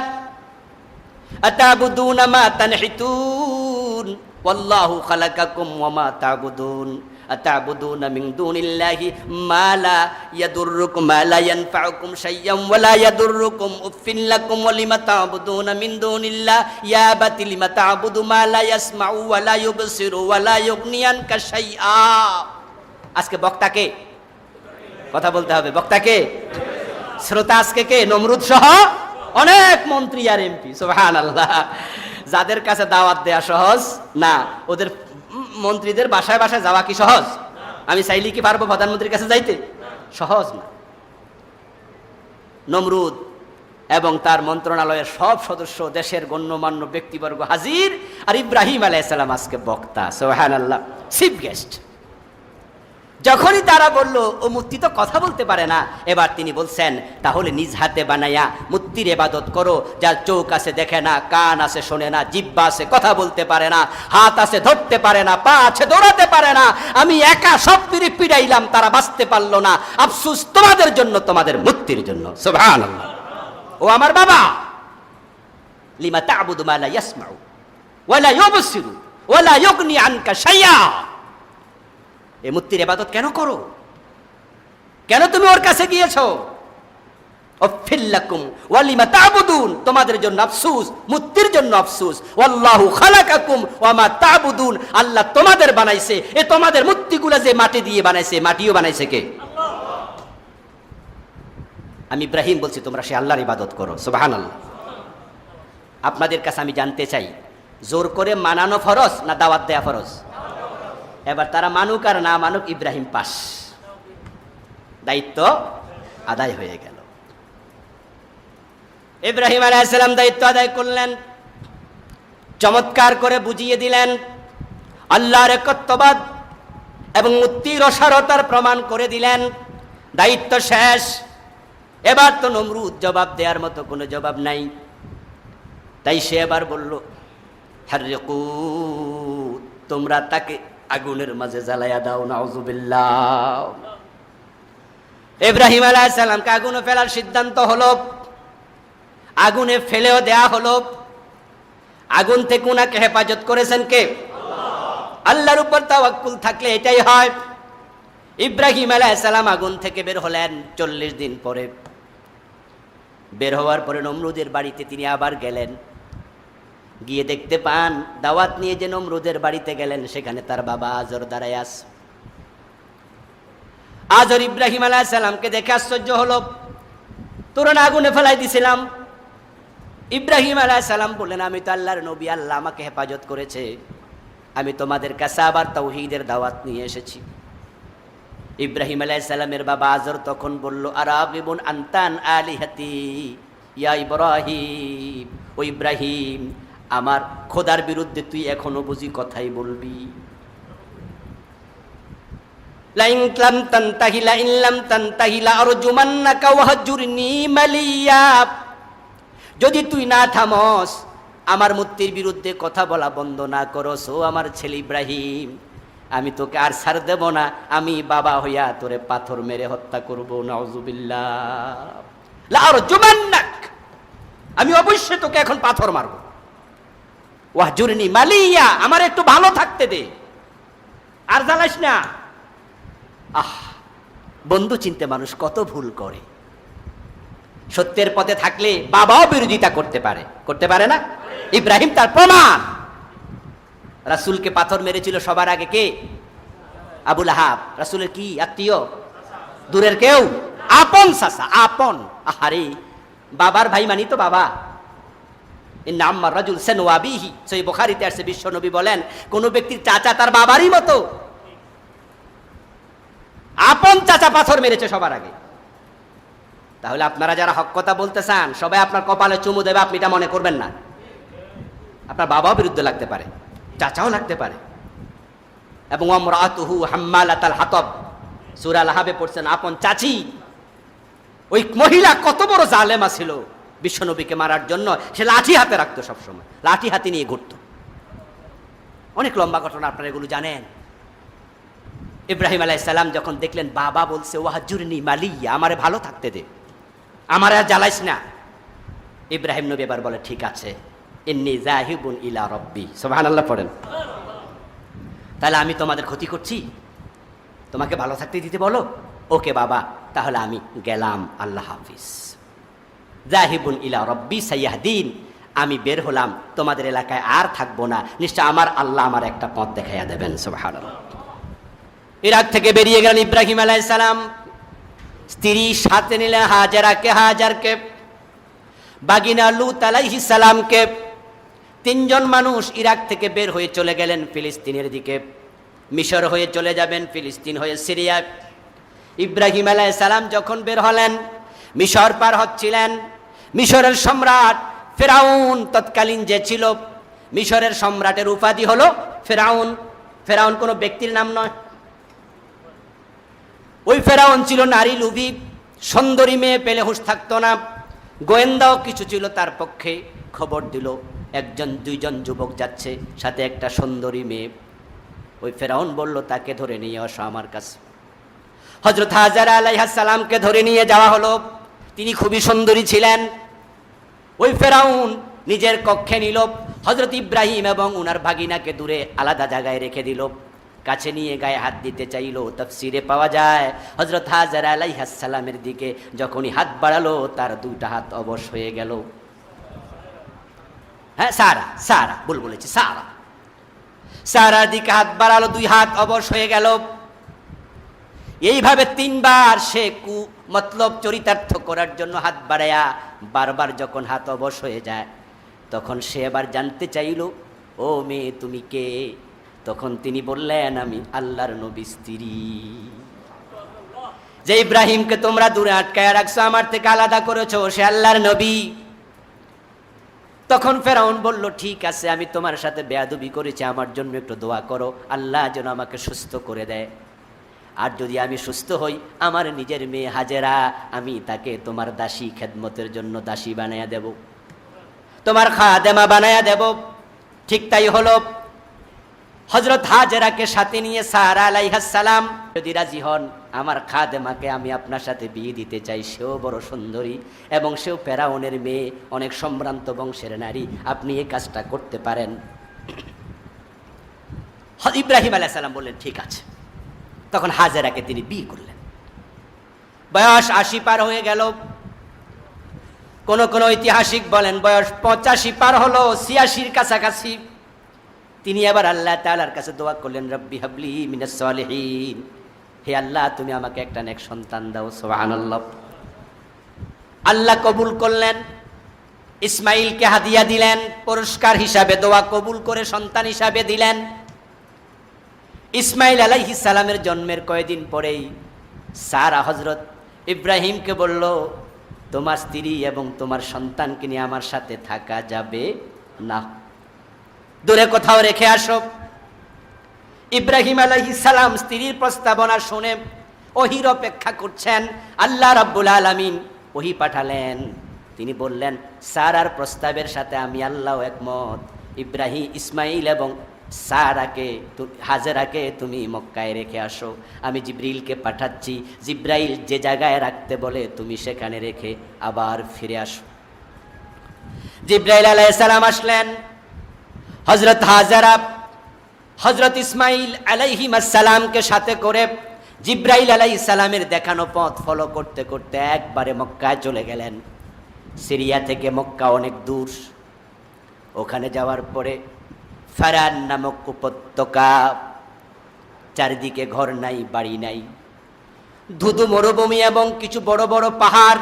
আতা'বুদুনা মা তানহিতুন ওয়াল্লাহু খালাকাকুম ওয়া মা তা'বুদুন আতা'বুদুনা মিন দুনিল্লাহি মা লা ইয়াদুররুকুম মা লা ইয়ানফাউকুম শাইয়্যান ওয়া লা ইয়াদুররুকুম উফফিন লাকুম ওয়া লিমা তা'বুদুনা মিন দুনিল্লাহ ইয়া আবাতি লিমা তা'বুদু মা লা ইয়াসমাউ ওয়া লা ইউবসিরু ওয়া লা ইউগনি আনকা শাইআ। আজকে বক্তাকে কথা বলতে হবে, বক্তাকে শ্রোতা আজকে কে? নমরুদ সহ অনেক মন্ত্রী আর এমপি। সুবহানাল্লাহ। যাদের কাছে দাওয়াত দেয়া সহজ না, ওদের মন্ত্রীদের বাসায় বাসায় যাওয়া কি সহজ? আমি চাইলে কি পারবো প্রধানমন্ত্রীর কাছে যাইতে? সহজ না। নমরুদ এবং তার মন্ত্রণালয়ের সব সদস্য, দেশের গণ্যমান্য ব্যক্তিবর্গ হাজির, আর ইব্রাহিম আলাইহিস সালাম আজকে বক্তা। সুবহানাল্লাহ, চিফ গেস্ট। যখনই তারা বলল ও মূর্তি তো কথা বলতে পারে না, এবার তিনি বলছেন তাহলে নিজ হাতে বানায়া মূর্তির ইবাদত করো, যার চোখ আছে দেখে না, কান আছে শোনে না, জিহ্বা আছে কথা বলতে পারে না, হাত আছে ধরতে পারে না, পা আছে দৌড়াতে পারে না, আমি একা সব পিড়াইলাম, তারা বাঁচতে পারলো না, আফসোস তোমাদের জন্য, তোমাদের মূর্তির জন্য। সুবহানাল্লাহ। ও আমার বাবা, লিমা তা'বুদু মা লা ইয়াসমাউ ওয়া লা ইউবসিরু ওয়া লা ইউগনি আনকা শাইআ। এই মূর্তির ইবাদত কেন করো? কেন তুমি ওর কাছে গিয়েছো? উফফিল লাকুম ওয়া লিমা তা'বুদুন, তোমাদের জন্য আফসোস, মূর্তির জন্য আফসোস। ওয়াল্লাহু খালাকাকুম ওয়া মা তা'বুদুন, আল্লাহ তোমাদের বানাইছে। এ তোমাদের মূর্তিগুলো যে মাটি দিয়ে বানাইছে, মাটিও বানাইছে কে? আমি ইব্রাহিম বলছি তোমরা সে আল্লাহর ইবাদত করো। সুবহানাল্লাহ। আপনাদের কাছে আমি জানতে চাই, জোর করে মানানো ফরজ না দাওয়াত দেয়া ফরজ? এবার তারা মানুক আর না মানুক, ইব্রাহিম পাস, দায়িত্ব আদায় হয়ে গেল। ইব্রাহিম আলাইহিস সালাম দায়িত্ব আদায় করলেন, চমৎকার করে বুঝিয়ে দিলেন আল্লাহর একত্ববাদ এবং মূর্তির অসারতার প্রমাণ করে দিলেন। দায়িত্ব শেষ। এবার তো নমরুদ জবাব দেওয়ার মতো কোনো জবাব নাই, তাই সে এবার বলল হাররিকু, তোমরা তাকে আগুনের মাঝে জ্বালাইয়া দাও। নাউযুবিল্লাহ। ইব্রাহিম আলাইহিস সালামকে আগুনে ফেলার সিদ্ধান্ত হলো, আগুনে ফেলেও দেয়া হলো। আগুন থেকে উনাকে হেফাজত করেছেন কে? আল্লাহর উপর তাওয়াক্কুল থাকলে এটাই হয়। ইব্রাহিম আলাইহিস সালাম আগুন থেকে বের হলেন 40 দিন পরে। বের হওয়ার পরে নমরুদের বাড়িতে তিনি আবার গেলেন। গিয়ে দেখতে পান দাওয়াত নিয়ে যে নমরুদের বাড়িতে গেলেন, সেখানে তার বাবা আজর দাঁড়ায় আছে। আজর ইব্রাহিম আলাইহিস সালামকে দেখে আশ্চর্য হলো, তোরা না আগুনে ফেলাই দিছিলাম। ইব্রাহিম আলাইহিস সালাম বললেন আমি তো আল্লাহর নবী, আল্লাহ আমাকে হেফাজত করেছে, আমি তোমাদের কাছে আবার তাওহীদের দাওয়াত নিয়ে এসেছি। ইব্রাহিম আলাইহিস সালামের বাবা আজর তখন বলল আরাগিবুন আনতান আলিহাতি ইয়া ইব্রাহিম, ও ইব্রাহিম, আমার খোদার বিরুদ্ধে তুই এখনো বুঝি কথাই বলবি? লাইন লাম তানতাহি লা ইল্লাম তানতাহি লা আরজুমান্নাকা ওয়াহজুরনি মালিয়া, যদি তুই না থামস, আমার মূর্তির বিরুদ্ধে কথা বলা বন্ধ না করস, ও আমার ছেলে ইব্রাহিম, আমি তোকে আর ছাড় দেব না, আমি বাবা হইয়া তোরে পাথর মেরে হত্যা করব। নাউযুবিল্লাহ। লা আরজুমান্নাক, আমি অবশ্যই তোকে এখন পাথর মারব। ওয়াহজুরনি মালিয়া, আমার একটু ভালো থাকতে দে, আর জ্বালাস না। আহ, বন্ধু চিনতে মানুষ কত ভুল করে। সত্যের পথে থাকলে বাবাও বিরোধিতা করতে পারে, করতে পারে না? ইব্রাহিম তার প্রমাণ। রাসূলকে পাথর মেরেছিল সবার আগে কে? আবু লাহাব। রাসূলের কি আত্মীয়? দূরের কেউ, আপন চাচা, আপন। আহারে, বাবার ভাই মানি তো বাবা। ইন্না আম্মার রাজুল সানু আবিহি, সহিহ বুখারীতে আছে, বিশ্ব নবী বলেন কোন ব্যক্তির চাচা তার বাবারই মতো। আপন চাচা পাথর মেরেছে সবার আগে। তাহলে আপনারা যারা হক কথা বলতে চান, সবাই আপনার কপালে চুমু দেবে, আপনি এটা মনে করবেন না। আপনার বাবাও বিরুদ্ধে লাগতে পারে, চাচাও লাগতে পারে। এবং আমরাতুহু হাম্মালাতাল হাতাব, সূরা লাহাবে পড়ছেন, আপন চাচি। ওই মহিলা কত বড় জালেমা ছিল, বিশ্বনবীকে মারার জন্য সে লাঠি হাতে রাখতো, সবসময় লাঠি হাতে নিয়ে ঘুরতো। অনেক লম্বা ঘটনা, আপনারা এগুলো জানেন। ইব্রাহিম আলাইহিস সালাম যখন দেখলেন বাবা বলছে ওয়াহজুরনি মালিয়া, আমারে ভালো থাকতে দে, আমারে আর জ্বালাইস না, ইব্রাহিম নবী এবার বলে ঠিক আছে, ইন্নী যাহিবুন ইলা রাব্বি, সুবহানাল্লাহ পড়েন। তাহলে আমি তোমাদের ক্ষতি করছি, তোমাকে ভালো থাকতে দিতে বলো? ওকে বাবা, তাহলে আমি গেলাম, আল্লাহ হাফিজ। যাহিবুন ইলা রাব্বি সাইয়াহদিন, আমি বের হলাম, তোমাদের এলাকায় আর থাকবো না, নিশ্চয় আমার আল্লাহ আমার একটা পথ দেখাইয়া দেবেন। সুবহানাল্লাহ। ইরাক থেকে বেরিয়ে গেলেন ইব্রাহিম আলাইহিস সালাম, স্ত্রী সাথে নিলেন হাজারকে, বাগিনা লূত আলাইহিস সালামকে। তিনজন মানুষ ইরাক থেকে বের হয়ে চলে গেলেন ফিলিস্তিনের দিকে, মিশর হয়ে চলে যাবেন, ফিলিস্তিন হয়ে সিরিয়া। ইব্রাহিম আলাইহিস সালাম যখন বের হলেন, মিশর পার হচ্ছিলেন, মিশরের সম্রাট ফেরাউন তৎকালীন যে ছিল, মিশরের সম্রাটের উপাধি হলো ফেরাউন। ফেরাউন কোনো ব্যক্তির নাম নয়। ওই ফেরাউন ছিল নারী লোভী, সুন্দরী মেয়ে পেলে হুঁশ থাকতো না। গোয়েন্দাও কিছু ছিল তার পক্ষে, খবর দিল একজন দুইজন যুবক যাচ্ছে, সাথে একটা সুন্দরী মেয়ে। ওই ফেরাউন বলল তাকে ধরে নিয়ে আসো আমার কাছে। হযরত হাজারা আলাইহিস সালামকে ধরে নিয়ে যাওয়া হলো, তিনি খুবই সুন্দরী ছিলেন। ওই ফেরাউন নিজের কক্ষে নিল, হযরত ইব্রাহিম এবং উনার ভাগিনাকে দূরে আলাদা জায়গায় রেখে দিল। কাছে নিয়ে গায়ে হাত দিতে চাইল। তাফসিরে পাওয়া যায় হযরত হাজারা আলাইহিস সালামের দিকে যখনই হাত বাড়ালো, তার দুইটা হাত অবশ হয়ে গেল। হ্যাঁ, সারা ভুল বলেছি, সারার দিকে হাত বাড়ালো, দুই হাত অবশ হয়ে গেল। এইভাবে তিনবার সে মতলব চরিতার্থ করার জন্য হাত বাড়ায়া বারবার যখন হাত অবশ হয়ে যায়, তখন সে এবার জানতে চাইল, ও মেয়ে তুমি কে? তখন তিনি বললেন, আমি আল্লাহর নবী স্ত্রী। যে ইব্রাহিমকে তোমরা দূরে আটকায় রাখছো, আমার থেকে আলাদা করেছো, সে আল্লাহর নবী। তখন ফেরাউন বলল, ঠিক আছে, আমি তোমার সাথে বেয়াদবি করেছি, আমার জন্য একটু দোয়া করো, আল্লাহ যেন আমাকে সুস্থ করে দেয়। আর যদি আমি সুস্থ হই, আমার নিজের মেয়ে হাজেরা, আমি তাকে তোমার দাসী খেদমতের জন্য দাসী বানায়া দেব, তোমার খাদেমা বানায়া দেব। ঠিক তাই হলো। হযরত হাজেরাকে সাথে নিয়ে সারা আলাইহিস সালাম, যদি রাজি হন, আমার খাদেমাকে আমি আপনার সাথে বিয়ে দিতে চাই, সেও বড় সুন্দরী এবং সেও ফেরাউনের মেয়ে, অনেক সম্ভ্রান্ত বংশের নারী, আপনি এই কাজটা করতে পারেন। ইব্রাহিম আলাইহিস সালাম বললেন ঠিক আছে। তখন হাজেরাকে তিনি বিয়ে করলেন। বয়স 80 পার হয়ে গেল। কোন কোন ঐতিহাসিক বলেন বয়স 85 পার হলো, 86-র কাছাকাছি। তিনি আবার আল্লাহ তাআলার কাছে দোয়া করলেন, রব্বি হাবলি মিনাস সালিহিন, হে আল্লাহ তুমি আমাকে একটা নেক সন্তান দাও। সুবহানাল্লাহ। আল্লাহ কবুল করলেন, ইসমাইলকে হাদিয়া দিলেন, পুরস্কার হিসাবে দোয়া কবুল করে সন্তান হিসাবে দিলেন। ইসমাইল আলাইহিস সালামের জন্মের কয়েকদিন পরেই সারা হযরত ইব্রাহিমকে বলল, তোমার স্ত্রী এবং তোমার সন্তানকে নিয়ে আমার সাথে থাকা যাবে না, দূরে কোথাও রেখে আসো। ইব্রাহিম আলাইহিস সালাম স্ত্রীর প্রস্তাবনা শুনে ওহীর অপেক্ষা করছেন। আল্লাহ রাব্বুল আলামিন ওহী পাঠালেন। তিনি বললেন, সারার প্রস্তাবের সাথে আমি আল্লাহ একমত। ইব্রাহিম, ইসমাইল এবং হাজেরাকে তুমি মক্কায় রেখে আসো, আমি জিবরিলকে পাঠাচ্ছি, জিব্রাইল যে জায়গায় রাখতে বলে তুমি সেখানে রেখে আবার ফিরে আসো। জিব্রাইল আলাইহিস সালাম আসলেন। হযরত হাজেরা হযরত ইসমাইল আলাইহিস সালামকে সাথে করে জিব্রাইল আলাইহিস সালামের দেখানো পথ ফলো করতে করতে একবারে মক্কায় চলে গেলেন। সিরিয়া থেকে মক্কা অনেক দূর। ওখানে যাওয়ার পরে ফারান নামক উপত্যকা, চারিদিকে ঘর নাই, বাড়ি নাই, ধুধু মরুভূমি এবং কিছু বড় বড় পাহাড়।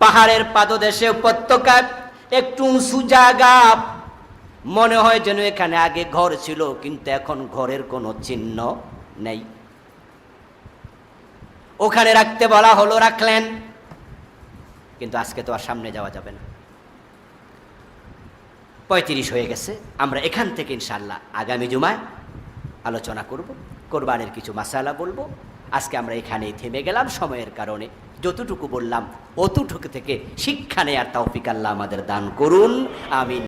পাহাড়ের পাদদেশে উপত্যকা, একটু উঁচু জায়গা। মনে হয় যেন এখানে আগে ঘর ছিল, কিন্তু এখন ঘরের কোনো চিহ্ন নেই। ওখানে রাখতে বলা হলো, রাখলেন, কিন্তু আজকে তো আর সামনে যাওয়া যাবে না। 35 হয়ে গেছে। আমরা এখান থেকে ইনশাআল্লাহ আগামী জুমায় আলোচনা করব, কোরবানের কিছু মাসালা বলবো। আজকে আমরা এখানেই থেমে গেলাম সময়ের কারণে। যতটুকু বললাম অতটুকু থেকে শিক্ষা নেয়ার তৌফিক আল্লাহ আমাদের দান করুন, আমিন।